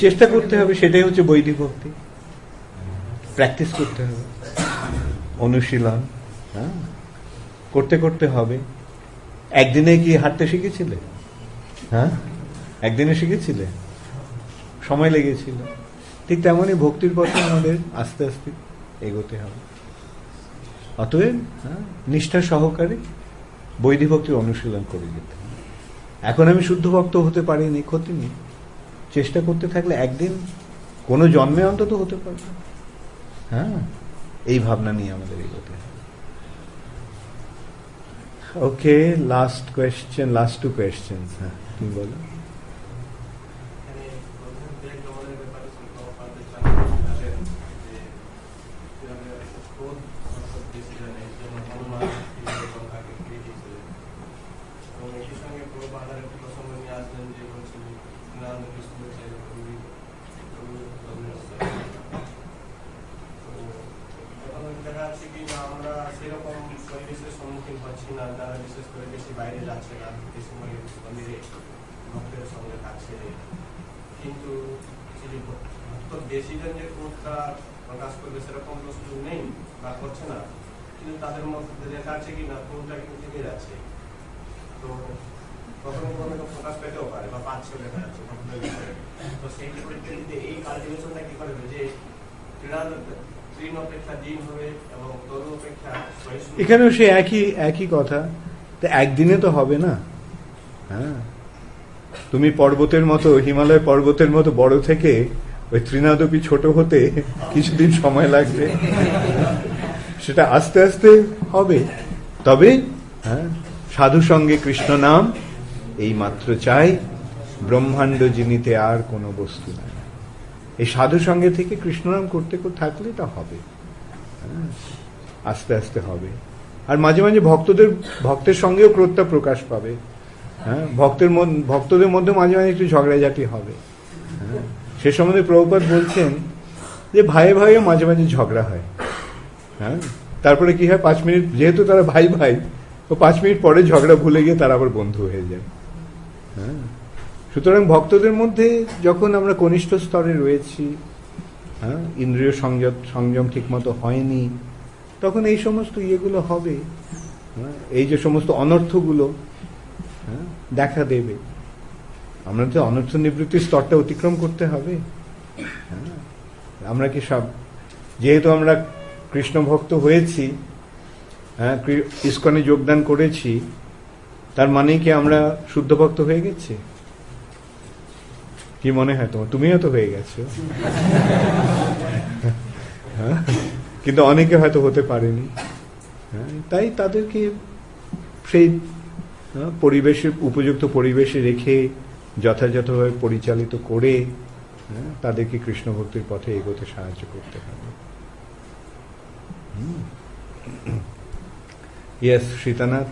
চেষ্টা করতে হবে, সেটাই হচ্ছে বৈদিক ভক্তি। প্র্যাকটিস করতে হবে, অনুশীলন করতে করতে হবে। একদিনে কি হাঁটতে শিখেছিলে? হ্যাঁ, একদিনে শিখেছিলে? সময় লেগেছিল। ঠিক তেমনই ভক্তির পথে আমাদের আস্তে আস্তে এগোতে হবে। অতএব নিষ্ঠা সহকারে বৈদিক ভক্তির অনুশীলন করে যেতে হবে। এখন আমি শুদ্ধ ভক্ত হতে পারিনি, ক্ষতি নেই, চেষ্টা করতে থাকলে একদিন কোনো জন্মে অন্তত হতে পারবে। হ্যাঁ, এই ভাবনা নিয়ে আমাদের এগোতে হবে। Okay, last question, last two question. হ্যাঁ, তুমি বলো। যাচ্ছে কি না আমরা সেরকম পরিবেশের সম্মুখীন হচ্ছি না, যারা বিশেষ করে বেশি বাইরে যাচ্ছে না, বেশি মন্দিরে ভক্তের সঙ্গে থাকছে, কিন্তু ভক্ত বেশি জন যে কোনটা প্রকাশ করবে সেরকম তো সুযোগ নেই বা করছে না, কিন্তু তাদের মধ্যে দেখা যাচ্ছে কি না কোনটা কিন্তু থেমে যাচ্ছে। তো কখনো কখনো প্রকাশ পেতেও পারে বা পাচ্ছেও দেখা যাচ্ছে ভক্তদের ভিতরে। তো সেই পরিপ্রেক্ষিতে এই কাল্টিভেশনটা কি করবে যে তৃণ অপেক্ষা দিন হবে এবং তরু অপেক্ষা সহিষ্ণু। এখানেও সে একই কথা, তো একদিনে তো হবে না। হ্যাঁ, তুমি পর্বতের মতো, হিমালয় পর্বতের মতো বড় থেকে ওই তৃণাদপি ছোট হতে কিছুদিন সময় লাগবে, সেটা আস্তে আস্তে হবে। তবে হ্যাঁ, সাধু সঙ্গে কৃষ্ণ নাম এই মাত্র চাই, ব্রহ্মাণ্ড যিনিতে আর কোনো বস্তু নাই। এই সাধু সঙ্গে থেকে কৃষ্ণ নাম করতে থাকলে তা হবে, আস্তে আস্তে হবে। আর মাঝে মাঝে ভক্তের সঙ্গেও ক্রোধটা প্রকাশ পাবে। হ্যাঁ, ভক্তদের মধ্যে মাঝে মাঝে একটু ঝগড়াঝাটি হবে। হ্যাঁ, সে সম্বন্ধে প্রভুপাদ বলছেন যে ভাইয়ে ভাইয়ে মাঝে মাঝে ঝগড়া হয়। হ্যাঁ, তারপরে কি হয়, 5 মিনিট, যেহেতু তারা ভাই ভাই, ও 5 মিনিট পরে ঝগড়া ভুলে গিয়ে তারা আবার বন্ধু হয়ে যায়। হ্যাঁ, সুতরাং ভক্তদের মধ্যে যখন আমরা কনিষ্ঠ স্তরে রয়েছি, হ্যাঁ, ইন্দ্রিয় সংযম ঠিক মতো হয়নি, তখন এই সমস্ত ইয়েগুলো হবে। এই যে সমস্ত অনর্থগুলো দেখা দেবে। আমরা তো অনর্থ নিবৃত্তির স্তরটা অতিক্রম করতে হবে। আমরা কি সব, যেহেতু আমরা কৃষ্ণ ভক্ত হয়েছি, হ্যাঁ, ইসকনে যোগদান করেছি, তার মানে কি আমরা শুদ্ধ ভক্ত হয়ে গেছি? কি মনে হয় তোমার? তুমিও তো হয়ে গেছো। কিন্তু অনেকে হয়তো হতে পারেনি। তাই তাদেরকে সেই পরিবেশে, উপযুক্ত পরিবেশে রেখে যথাযথভাবে পরিচালিত করে তাদেরকে কৃষ্ণ ভক্তির পথে এগোতে সাহায্য করতে হবে। ইয়েস, সীতানাথ।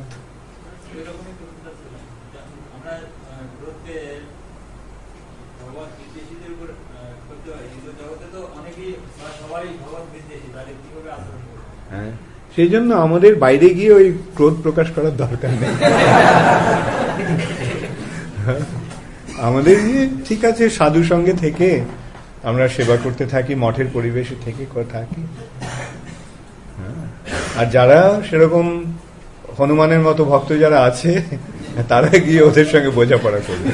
হ্যাঁ, সেই জন্য আমাদের বাইরে গিয়ে ওই ক্রোধ প্রকাশ করার দরকার নেই। আমাদের ঠিক আছে, সাধু সঙ্গে থেকে আমরা সেবা করতে থাকি, মঠের পরিবেশে থেকে থাকি। আর যারা সেরকম হনুমানের মতো ভক্ত যারা আছে, তারা গিয়ে ওদের সঙ্গে বোঝাপড়া করবে।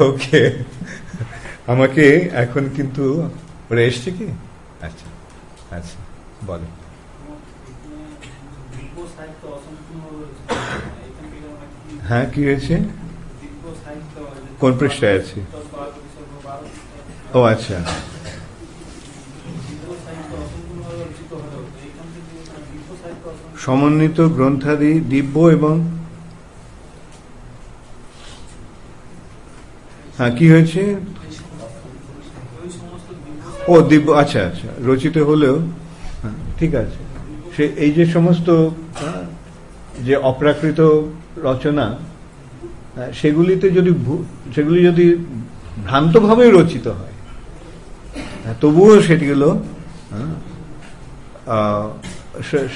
ওকে, আমাকে এখন কিন্তু ওরা এসছে কি? আচ্ছা আচ্ছা, বলো। হ্যাঁ, কি হয়েছে? কোন পৃষ্ঠায় আছে? ও আচ্ছা, সমন্বিত গ্রন্থাদি দিব্য এবং, হ্যাঁ, কি হয়েছে? ও দিব্য, আচ্ছা আচ্ছা, রচিত হলেও ঠিক আছে। সে এই যে সমস্ত যে অপ্রাকৃত রচনা, সেগুলি যদি ভ্রান্তভাবে রচিত হয়, তবুও সেটিগুলো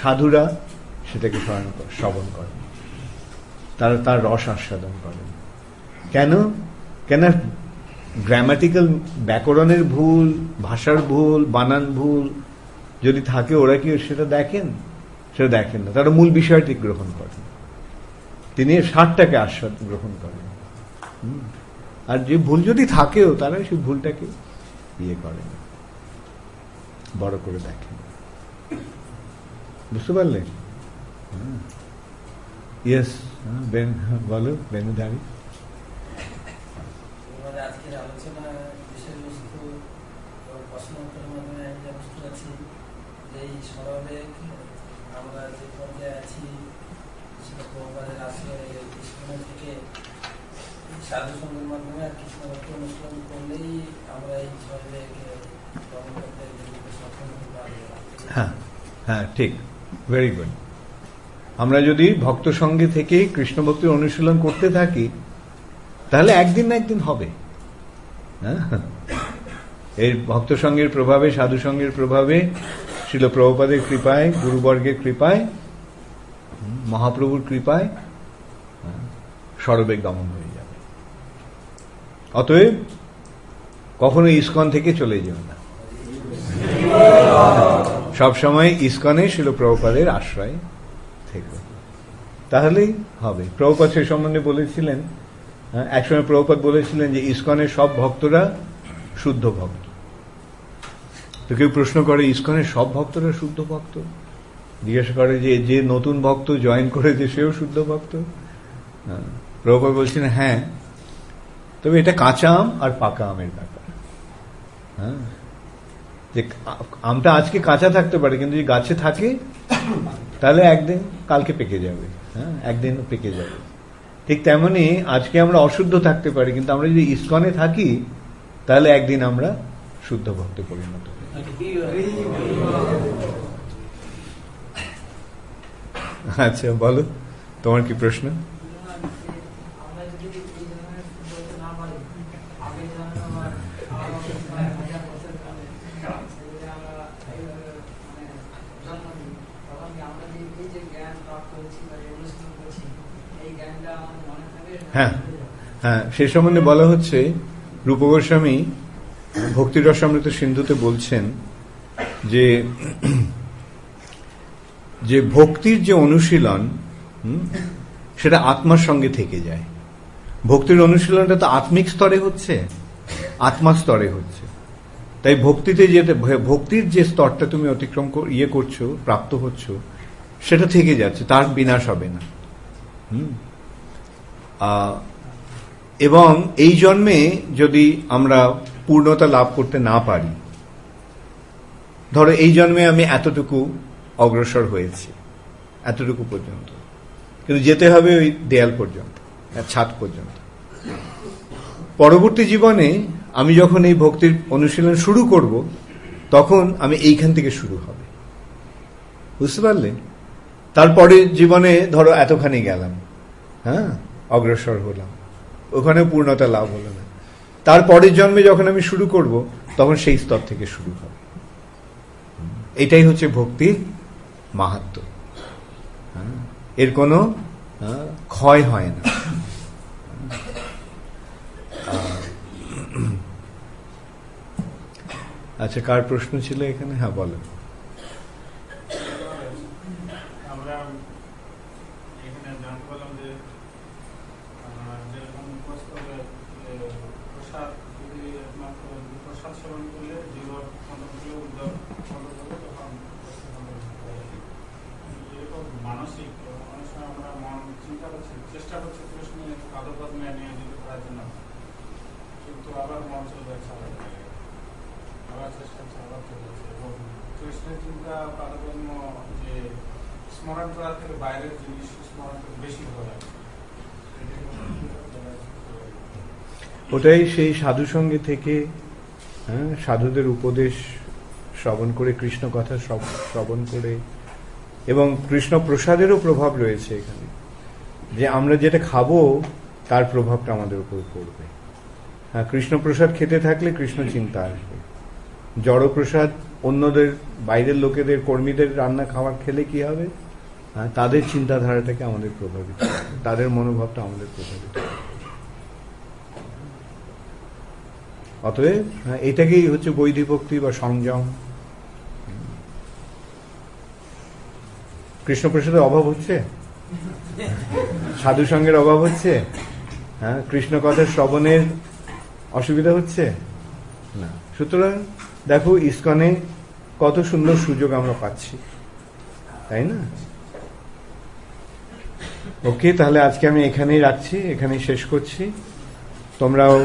সাধুরা সেটাকে শ্রবণ করেন, তার রস আস্বাদন করেন। কেন গ্রামাটিক্যাল, ব্যাকরণের ভুল, ভাষার ভুল, বানান ভুল যদি থাকে, ওরা কি সেটা দেখেন? সেটা দেখেন না, তারা মূল বিষয়টি গ্রহণ করেন, তিনি সারটাকে আস্বাদ গ্রহণ করেন। আর যে ভুল যদি থাকেও, তারা সেই ভুলটাকে ইয়ে করেন, বড় করে দেখেন। বুঝতে পারলেন? ইয়েস, বলো বেনুধারী। আজকের আলোচনা বিষয়বস্তু প্রশ্ন উত্তরের মাধ্যমে আমি যা বুঝতে পারছি যে এই স্বভাবেগ আমরা যে পর্যায়ে আছি, সেটা প্রবাদের আশ্রয় কৃষ্ণ থেকে সাধু সঙ্গের মাধ্যমে আর কৃষ্ণ ভক্তি অনুশীলন করলেই আমরা এই স্বভাবেগ গ্রহণ করতে সক্ষম হতে পারবো। হ্যাঁ হ্যাঁ, ঠিক, ভেরি গুড। আমরা যদি ভক্ত সঙ্গে থেকে কৃষ্ণ ভক্তির অনুশীলন করতে থাকি, তাহলে একদিন না একদিন হবে। এই ভক্ত সঙ্গের প্রভাবে, সাধু সঙ্গের প্রভাবে, শ্রীল প্রভুপাদের কৃপায়, গুরুবর্গের কৃপায়, মহাপ্রভুর কৃপায় সর্বেগ দমন হয়ে যাবে। অতএব কখনো ইস্কন থেকে চলে যেও না, সবসময় ইস্কনে শ্রীল প্রভুপাদের আশ্রয় থেকে, তাহলেই হবে। প্রভুপাদ সে সম্বন্ধে বলেছিলেন, একসময় প্রভুপাদ বলেছিলেন যে ইস্কনের সব ভক্তরা শুদ্ধ ভক্ত। তো কেউ প্রশ্ন করে, ইস্কনের সব ভক্তরা শুদ্ধ ভক্ত? জিজ্ঞাসা করে যে যে নতুন ভক্ত জয়েন করেছে সেও শুদ্ধ ভক্ত? প্রভুপাদ বলছেন হ্যাঁ, তবে এটা কাঁচা আম আর পাকা আমের ব্যাপার। হ্যাঁ, যে আমটা আজকে কাঁচা থাকতে পারে, কিন্তু যদি গাছে থাকে তাহলে একদিন কালকে পেকে যাবে, হ্যাঁ, একদিন পেকে যাবে। ঠিক তেমনি আজকে আমরা অশুদ্ধ থাকতে পারি, কিন্তু আমরা যদি ইস্কনে থাকি তাহলে একদিন আমরা শুদ্ধ ভক্তে পরিণত হই। আচ্ছা বলো, তোমার কি প্রশ্ন? হ্যাঁ হ্যাঁ, সে সম্বন্ধে বলা হচ্ছে, রূপ গোস্বামী ভক্তি রসামৃত সিন্ধুতে বলছেন যে যে ভক্তির যে অনুশীলন সেটা আত্মার সঙ্গে থেকে যায়। ভক্তির অনুশীলনটা তো আত্মিক স্তরে হচ্ছে, আত্মা স্তরে হচ্ছে। তাই ভক্তিতে যে ভক্তির যে স্তরটা তুমি অতিক্রম করছো, প্রাপ্ত হচ্ছ, সেটা থেকে যাচ্ছে, তার বিনাশ হবে না। এবং এই জন্মে যদি আমরা পূর্ণতা লাভ করতে না পারি, ধরো এই জন্মে আমি এতটুকু অগ্রসর হয়েছি, এতটুকু পর্যন্ত, কিন্তু যেতে হবে ওই দেয়াল পর্যন্ত, ছাদ পর্যন্ত। পরবর্তী জীবনে আমি যখন এই ভক্তির অনুশীলন শুরু করব, তখন আমি এইখান থেকে শুরু হবে, বুঝতে পারলে? তারপরে জীবনে ধরো এতখানি গেলাম, হ্যাঁ, অগ্রসর হলাম, ওখানে পূর্ণতা লাভ হলো না। তারপরের জন্মে যখন আমি শুরু করব, তখন সেই স্তর থেকে শুরু হবে। এটাই হচ্ছে ভক্তির মাহাত্ম্য। এর কোনো ক্ষয় হয় না। আচ্ছা, কার প্রশ্ন ছিল এখানে? হ্যাঁ বলো। ওটাই সেই সাধু সঙ্গে থেকে, হ্যাঁ, সাধুদের উপদেশ শ্রবণ করে, কৃষ্ণ কথা শ্রবণ করে, এবং কৃষ্ণ প্রসাদেরও প্রভাব রয়েছে এখানে, যে আমরা যেটা খাবো তার প্রভাবটা আমাদের উপর পড়বে। হ্যাঁ, কৃষ্ণ প্রসাদ খেতে থাকলে কৃষ্ণ চিন্তা আসবে। জড় প্রসাদ অন্যদের, বাইরের লোকেদের, কর্মীদের রান্না খাবার খেলে কি হবে? হ্যাঁ, তাদের চিন্তাধারাটাকে আমাদের প্রভাবিত, তাদের মনোভাবটা আমাদের প্রভাবিত। অতএব এটাকেই হচ্ছে বৈধি ভক্তি বা সংযম। কৃষ্ণ প্রসাদের অভাব হচ্ছে, সাধু সঙ্গের অভাব হচ্ছে, হ্যাঁ, কৃষ্ণ কথা শ্রবণের অসুবিধা হচ্ছে না। সুতরাং দেখো ইস্কনে কত সুন্দর সুযোগ আমরা পাচ্ছি, তাই না? ওকে, তাহলে আজকে আমি এখানেই রাখছি, এখানেই শেষ করছি। তোমরাও